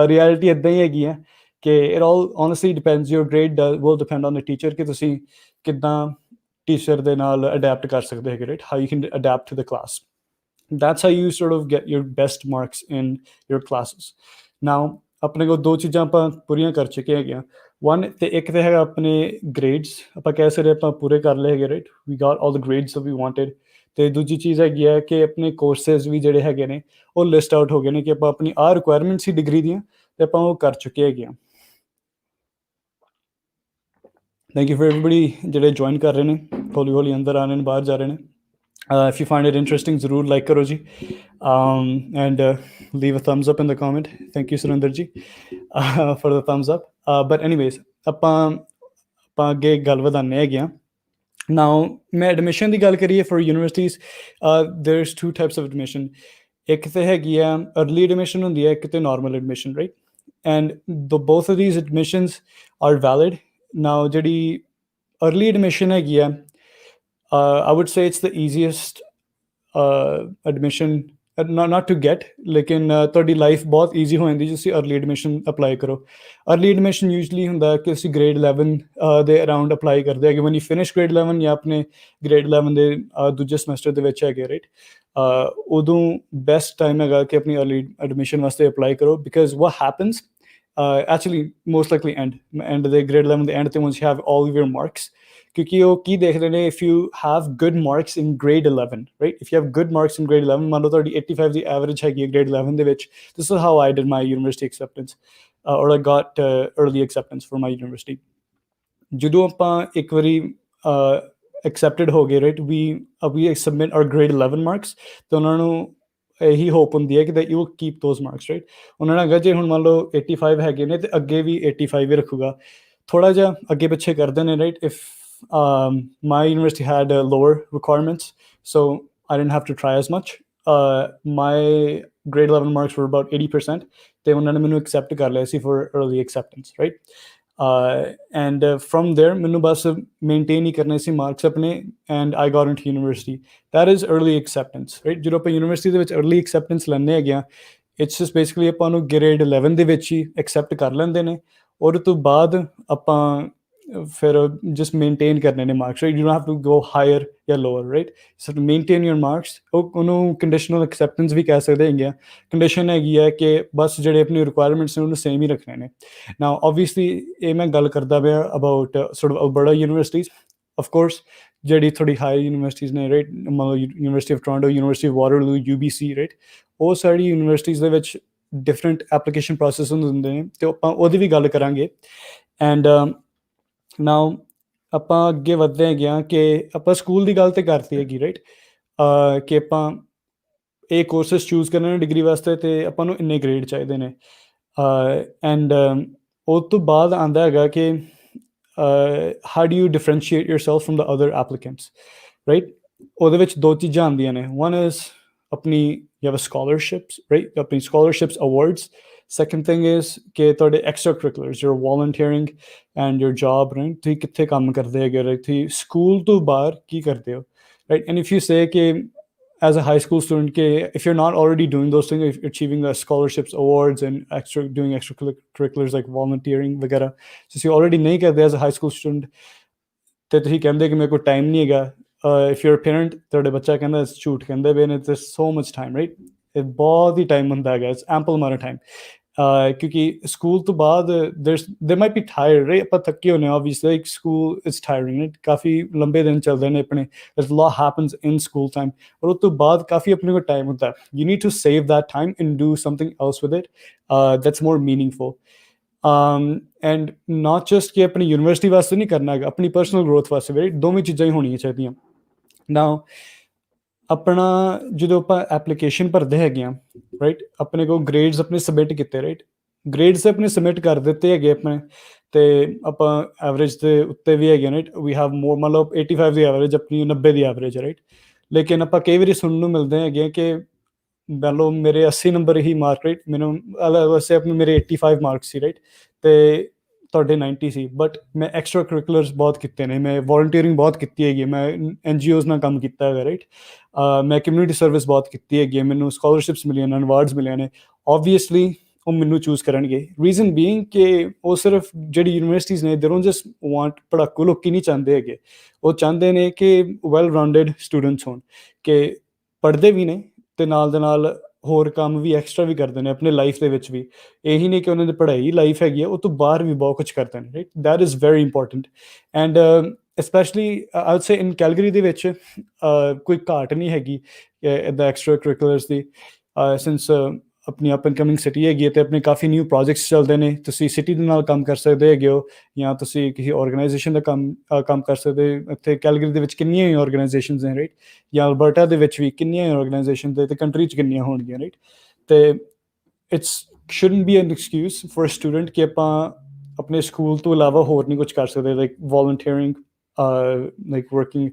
ਰਿਐਲਿਟੀ ਇੱਦਾਂ ਹੀ ਹੈਗੀ ਹੈ ਕਿ it all honestly depends, your grade will depend on the teacher ਕਿ ਤੁਸੀਂ ਕਿੱਦਾਂ ਟੀਚਰ ਦੇ ਨਾਲ ਅਡੈਪਟ ਕਰ ਸਕਦੇ ਹੈਗੇ, right? How you can adapt to the class. That's how you sort of get your best marks in your classes. Now ਆਪਣੇ ਕੋਲ ਦੋ ਚੀਜ਼ਾਂ ਆਪਾਂ ਪੂਰੀਆਂ ਕਰ ਚੁੱਕੇ ਹੈਗੇ ਆ। ਵਨ ਤੇ ਇੱਕ ਤੇ ਹੈਗਾ ਆਪਣੇ ਗ੍ਰੇਡਸ, ਆਪਾਂ ਕਹਿ ਸਕਦੇ ਆਪਾਂ ਪੂਰੇ ਕਰ ਲਏ ਹੈਗੇ, right? We got all the grades that we wanted। ਤੇ ਦੂਜੀ ਚੀਜ਼ ਹੈਗੀ ਹੈ ਕਿ ਆਪਣੇ ਕੋਰਸਿਸ ਵੀ ਜਿਹੜੇ ਹੈਗੇ ਨੇ ਉਹ ਲਿਸਟ ਆਊਟ ਹੋ ਗਏ ਨੇ ਕਿ ਆਪਾਂ ਆਪਣੀ ਆਹ ਰਿਕੁਆਇਰਮੈਂਟਸ ਸੀ ਡਿਗਰੀ ਦੀਆਂ ਤੇ ਆਪਾਂ ਉਹ ਕਰ ਚੁੱਕੇ ਹੈਗੇ ਆ। ਥੈਂਕ ਯੂ ਫॉर ਐਵਰੀਬਡੀ ਜਿਹੜੇ ਜੁਆਇਨ ਕਰ ਰਹੇ ਨੇ, ਹੌਲੀ ਹੌਲੀ ਅੰਦਰ ਆ ਰਹੇ ਨੇ, ਬਾਹਰ ਜਾ ਰਹੇ ਨੇ। If you find it interesting, ਜ਼ਰੂਰ ਲਾਈਕ ਕਰੋ ਜੀ, and leave a thumbs up in the comment. Thank you Surinder ji for the thumbs up. But anyways, ਆਪਾਂ ਅੱਗੇ ਗੱਲ ਵਧਾਉਂਦੇ ਹੈਗੇ ਹਾਂ। Now ਮੈਂ ਐਡਮਿਸ਼ਨ ਦੀ ਗੱਲ ਕਰੀਏ for universities, there's two types of admission। ਇੱਕ ਤੇ ਹੈਗੀ ਆ early admission ਹੁੰਦੀ ਹੈ, ਇੱਕ ਤੇ normal admission, right? And both of these admissions are valid। Now ਜਿਹੜੀ early admission ਹੈਗੀ ਆ, I would say it's the easiest admission, not to get, ਲੇਕਿਨ ਤੁਹਾਡੀ ਲਾਈਫ ਬਹੁਤ ਈਜ਼ੀ ਹੋ ਜਾਂਦੀ ਜੇ ਤੁਸੀਂ ਅਰਲੀ ਐਡਮਿਸ਼ਨ ਅਪਲਾਈ ਕਰੋ। ਅਰਲੀ ਐਡਮਿਸ਼ਨ ਯੂਜਲੀ ਹੁੰਦਾ ਕਿ ਤੁਸੀਂ ਗ੍ਰੇਡ 11 ਦੇ ਅਰਾਊਂਡ ਅਪਲਾਈ ਕਰਦੇ ਹੈਗੇ, ਵਨ ਯੂ ਫਿਨਿਸ਼ ਗ੍ਰੇਡ 11 ਜਾਂ ਆਪਣੇ ਗ੍ਰੇਡ 11 ਦੇ ਦੂਜੇ ਸਮੈਸਟਰ ਦੇ ਵਿੱਚ ਹੈਗੇ, ਰਾਈਟ? ਉਦੋਂ ਬੈਸਟ ਟਾਈਮ ਹੈਗਾ ਕਿ ਆਪਣੀ ਅਰਲੀ ਐਡਮਿਸ਼ਨ ਵਾਸਤੇ ਅਪਲਾਈ ਕਰੋ, because what happens, actually most likely end ਦੇ ਗ੍ਰੇਡ 11 ਦੇ ਐਂਡ ਤੇ once you have all of your marks, ਕਿਉਂਕਿ ਉਹ ਕੀ ਦੇਖਦੇ ਨੇ, if you have good marks in grade 11, right? If you have good marks in grade 11, ਮੰਨ ਲਓ ਤੁਹਾਡੀ 85 ਦੀ ਐਵਰੇਜ ਹੈਗੀ ਹੈ grade 11 ਦੇ ਵਿੱਚ, this is how I did my university acceptance, or I got early acceptance for my university। ਜਦੋਂ ਆਪਾਂ ਇੱਕ ਵਾਰੀ accepted ਹੋ ਗਏ, right, we submit our grade 11 marks, ਤੇ ਉਹਨਾਂ ਨੂੰ ਇਹੀ ਹੋਪ ਹੁੰਦੀ ਹੈ ਕਿ that you will keep those marks, right? ਉਹਨਾਂ ਨੇ ਅਗਰ ਜੇ ਹੁਣ ਮੰਨ ਲਓ 85 ਹੈਗੇ ਨੇ ਤੇ ਅੱਗੇ ਵੀ 85 ਹੀ ਰੱਖੂਗਾ, ਥੋੜ੍ਹਾ ਜਿਹਾ ਅੱਗੇ ਪਿੱਛੇ ਕਰਦੇ ਨੇ, right? If my university had lower requirements, so I didn't have to try as much। My grade 11 marks were about 80%, ਤੇ ਉਹਨਾਂ ਨੇ ਮੈਨੂੰ accept ਕਰ ਲਿਆ ਸੀ for early acceptance, right? And from there ਮੈਨੂੰ ਬਸ maintain ਹੀ ਕਰਨੇ ਸੀ marks ਆਪਣੇ, and I got into university। That is early acceptance, right? ਜਦੋਂ ਆਪਾਂ university ਦੇ ਵਿੱਚ early acceptance ਲੈਂਦੇ ਹੈਗੇ ਆ, it's just basically ਆਪਾਂ ਨੂੰ grade 11 ਦੇ ਵਿੱਚ ਹੀ accept ਕਰ ਲੈਂਦੇ ਨੇ, ਉਹਦੇ ਤੋਂ ਬਾਅਦ ਆਪਾਂ ਫਿਰ just maintain ਕਰਨੇ ਨੇ marks, right? You don't have to go higher ਜਾਂ lower, right? So to maintain your marks, ਉਹਨੂੰ conditional acceptance ਵੀ ਕਹਿ ਸਕਦੇ ਹੈਗੇ ਆ। ਕੰਡੀਸ਼ਨ ਹੈਗੀ ਹੈ ਕਿ ਬਸ ਜਿਹੜੇ ਆਪਣੀ ਰਿਕੁਆਇਰਮੈਂਟਸ ਨੇ ਉਹਨੂੰ ਸੇਮ ਹੀ ਰੱਖਣੇ ਨੇ। Now obviously ਇਹ ਮੈਂ ਗੱਲ ਕਰਦਾ ਪਿਆ about sort of Alberta universities, of course ਜਿਹੜੀ ਥੋੜੀ ਹਾਈ ਯੂਨੀਵਰਸਿਟੀਜ਼ ਨੇ, ਰਾਈਟ? ਮੰਨ ਲਓ university of Toronto, university of Waterloo, UBC, right? ਉਹ ਸਾਰੀ ਯੂਨੀਵਰਸਿਟੀਜ਼ ਦੇ ਵਿੱਚ ਡਿਫਰੈਂਟ ਐਪਲੀਕੇਸ਼ਨ ਪ੍ਰੋਸੈਸ ਹੁੰਦੇ ਨੇ, ਤੇ ਆਪਾਂ ਉਹਦੀ ਵੀ ਗੱਲ ਕਰਾਂਗੇ। ਐਂਡ ਨਾਓ ਆਪਾਂ ਅੱਗੇ ਵੱਧਦੇ ਹੈਗੇ ਹਾਂ ਕਿ ਆਪਾਂ ਸਕੂਲ ਦੀ ਗੱਲ ਤਾਂ ਕਰਤੀ ਹੈਗੀ, ਰਾਈਟ? ਕਿ ਆਪਾਂ ਇਹ ਕੋਰਸਿਸ ਚੂਜ਼ ਕਰਨੇ ਨੇ ਡਿਗਰੀ ਵਾਸਤੇ ਤੇ ਆਪਾਂ ਨੂੰ ਇੰਨੇ ਗ੍ਰੇਡ ਚਾਹੀਦੇ ਨੇ, ਐਂਡ ਉਹ ਤੋਂ ਬਾਅਦ ਆਉਂਦਾ ਹੈਗਾ ਕਿ how do you differentiate yourself from the other applicants, right? ਉਹਦੇ ਵਿੱਚ ਦੋ ਚੀਜ਼ਾਂ ਆਉਂਦੀਆਂ ਨੇ। One is ਆਪਣੀ you have a scholarships, right? ਆਪਣੀ scholarships awards। Second thing is ਕਿ ਤੁਹਾਡੇ extracurriculars, your volunteering and your job, right? ਤੁਸੀਂ ਕਿੱਥੇ ਕੰਮ ਕਰਦੇ ਹੈਗੇ, right? ਤੁਸੀਂ ਸਕੂਲ ਤੋਂ ਬਾਹਰ ਕੀ ਕਰਦੇ ਹੋ, right? And if you say ਕਿ as a high school student ਕਿ if you're not already doing those things, if you're achieving the scholarships awards and doing extracurriculars like volunteering ਵਗੈਰਾ, ਤੁਸੀਂ already ਨਹੀਂ ਕਰਦੇ as a high school student, ਤੇ ਤੁਸੀਂ ਕਹਿੰਦੇ ਕਿ ਮੇਰੇ ਕੋਲ ਟਾਈਮ ਨਹੀਂ ਹੈਗਾ, if you're a parent, ਤੁਹਾਡੇ ਬੱਚਾ ਕਹਿੰਦਾ ਝੂਠ ਕਹਿੰਦੇ ਪਏ ਨੇ, there's so much time, right? ਇਹ ਬਹੁਤ ਹੀ ਟਾਈਮ ਹੁੰਦਾ ਹੈਗਾ, it's ample amount of time। ਕਿਉਂਕਿ ਸਕੂਲ ਤੋਂ ਬਾਅਦ there might be tired, right? ਆਪਾਂ ਥੱਕੇ ਹੁੰਦੇ ਹਾਂ obviously, like school is tiring, right? ਕਾਫੀ ਲੰਬੇ ਦਿਨ ਚੱਲਦੇ ਨੇ ਆਪਣੇ, there's a lot happens in school time, ਔਰ ਉਸ ਤੋਂ ਬਾਅਦ ਕਾਫੀ ਆਪਣੇ ਕੋਲ ਟਾਈਮ ਹੁੰਦਾ, you need to save that time and do something else with it that's more meaningful। And not just ਕਿ ਆਪਣੀ ਯੂਨੀਵਰਸਿਟੀ ਵਾਸਤੇ ਨਹੀਂ ਕਰਨਾ ਹੈਗਾ, ਆਪਣੀ ਪਰਸਨਲ ਗਰੋਥ ਵਾਸਤੇ, ਰਾਈਟ? ਦੋਵੇਂ ਚੀਜ਼ਾਂ ਹੀ ਹੋਣੀਆਂ ਚਾਹੀਦੀਆਂ। ਨਾਓ ਆਪਣਾ ਜਦੋਂ ਆਪਾਂ ਐਪਲੀਕੇਸ਼ਨ ਭਰਦੇ ਹੈਗੇ ਹਾਂ, ਰਾਈਟ, ਆਪਣੇ ਕੋਲ ਗ੍ਰੇਡਸ ਆਪਣੇ ਸਬਮਿਟ ਕੀਤੇ, ਰਾਈਟ? ਗ੍ਰੇਡਸ ਆਪਣੇ ਸਬਮਿਟ ਕਰ ਦਿੱਤੇ ਹੈਗੇ ਆਪਣੇ, ਤੇ ਆਪਾਂ ਐਵਰੇਜ ਦੇ ਉੱਤੇ ਵੀ ਹੈਗੇ, ਰਾਈਟ? ਵੀ ਹੈਵ ਮੋਰ, ਮੰਨ ਲਓ 85 ਦੀ ਐਵਰੇਜ, ਆਪਣੀ 90 ਦੀ ਐਵਰੇਜ ਹੈ, ਰਾਈਟ? ਲੇਕਿਨ ਆਪਾਂ ਕਈ ਵਾਰੀ ਸੁਣਨ ਨੂੰ ਮਿਲਦੇ ਹੈਗੇ ਕਿ ਮੰਨ ਲਓ ਮੇਰੇ 80 ਨੰਬਰ ਹੀ ਮਾਰਕ, ਰਾਈਟ? ਮੈਨੂੰ ਵੈਸੇ ਆਪਣੇ ਮੇਰੇ 85 ਮਾਰਕਸ ਸੀ, ਰਾਈਟ? ਤੇ ਤੁਹਾਡੇ 90 ਸੀ, ਬਟ ਮੈਂ ਐਕਸਟਰਾ ਕਰਿਕੂਲਰਸ ਬਹੁਤ ਕੀਤੇ ਨੇ, ਮੈਂ ਵੋਲੰਟੀਅਰਿੰਗ ਬਹੁਤ ਕੀਤੀ ਹੈਗੀ, ਮੈਂ NGOs ਨਾਲ ਕੰਮ ਕੀਤਾ ਹੈਗਾ, ਰਾਈਟ? ਮੈਂ ਕਮਿਊਨਿਟੀ ਸਰਵਿਸ ਬਹੁਤ ਕੀਤੀ ਹੈਗੀ, ਮੈਨੂੰ ਸਕਾਲਰਸ਼ਿਪਸ ਮਿਲੀਆਂ ਨੇ, ਅਵਾਰਡਸ ਮਿਲੇ ਨੇ। ਓਬਵੀਅਸਲੀ ਉਹ ਮੈਨੂੰ ਚੂਜ਼ ਕਰਨਗੇ। ਰੀਜ਼ਨ ਬੀਇੰਗ ਕਿ ਉਹ ਸਿਰਫ ਜਿਹੜੀ ਯੂਨੀਵਰਸਿਟੀਜ਼ ਨੇ ਦੇ ਡੋਂਟ ਜਸਟ ਵਾਂਟ ਪੜ੍ਹਾਕੂ ਲੋਕੀ ਨਹੀਂ ਚਾਹੁੰਦੇ ਹੈਗੇ, ਉਹ ਚਾਹੁੰਦੇ ਨੇ ਕਿ ਵੈਲ ਰਾਊਂਡਡ ਸਟੂਡੈਂਟਸ ਹੋਣ, ਕਿ ਪੜ੍ਹਦੇ ਵੀ ਨੇ ਅਤੇ ਨਾਲ ਦੇ ਨਾਲ ਹੋਰ ਕੰਮ ਵੀ ਐਕਸਟਰਾ ਵੀ ਕਰਦੇ ਨੇ ਆਪਣੇ ਲਾਈਫ ਦੇ ਵਿੱਚ ਵੀ। ਇਹੀ ਨਹੀਂ ਕਿ ਉਹਨਾਂ ਦੀ ਪੜ੍ਹਾਈ ਲਾਈਫ ਹੈਗੀ ਆ, ਉਹ ਤੋਂ ਬਾਹਰ ਵੀ ਬਹੁਤ ਕੁਛ ਕਰਦੇ ਨੇ, right. That is very important. And specially I wood say in Calgary ਦੇ ਵਿੱਚ ਕੋਈ ਘਾਟ ਨਹੀਂ ਹੈਗੀ ਇੱਦਾਂ ਐਕਸਟਰਾ ਕਰਿਕੂਲਰਸ ਦੀ, ਸਿੰਸ ਆਪਣੀ ਅਪ ਐਂਡ ਕਮਿੰਗ ਸਿਟੀ ਹੈਗੀ ਹੈ ਅਤੇ ਆਪਣੇ ਕਾਫੀ ਨਿਊ ਪ੍ਰੋਜੈਕਟਸ ਚੱਲਦੇ ਨੇ। ਤੁਸੀਂ ਸਿਟੀ ਦੇ ਨਾਲ ਕੰਮ ਕਰ ਸਕਦੇ ਹੈਗੇ ਹੋ, ਜਾਂ ਤੁਸੀਂ ਕਿਸੇ ਔਰਗਨਾਈਜੇਸ਼ਨ ਦਾ ਕੰਮ ਕਰ ਸਕਦੇ। ਇੱਥੇ ਕੈਲਗਰੀ ਦੇ ਵਿੱਚ ਕਿੰਨੀਆਂ ਹੀ ਔਰਗਨਾਈਜੇਸ਼ਨਸ ਨੇ, ਰਾਈਟ, ਜਾਂ ਅਲਬਰਟਾ ਦੇ ਵਿੱਚ ਵੀ ਕਿੰਨੀਆਂ ਹੀ ਔਰਗਨਾਈਜੇਸ਼ਨ ਅਤੇ ਕੰਟਰੀ 'ਚ ਕਿੰਨੀਆਂ ਹੋਣਗੀਆਂ, ਰਾਈਟ। ਅਤੇ it's shouldn't B N excuse for student ਕਿ ਆਪਾਂ ਆਪਣੇ ਸਕੂਲ ਤੋਂ ਇਲਾਵਾ ਹੋਰ ਨਹੀਂ ਕੁਛ ਕਰ ਸਕਦੇ, like volunteering, like working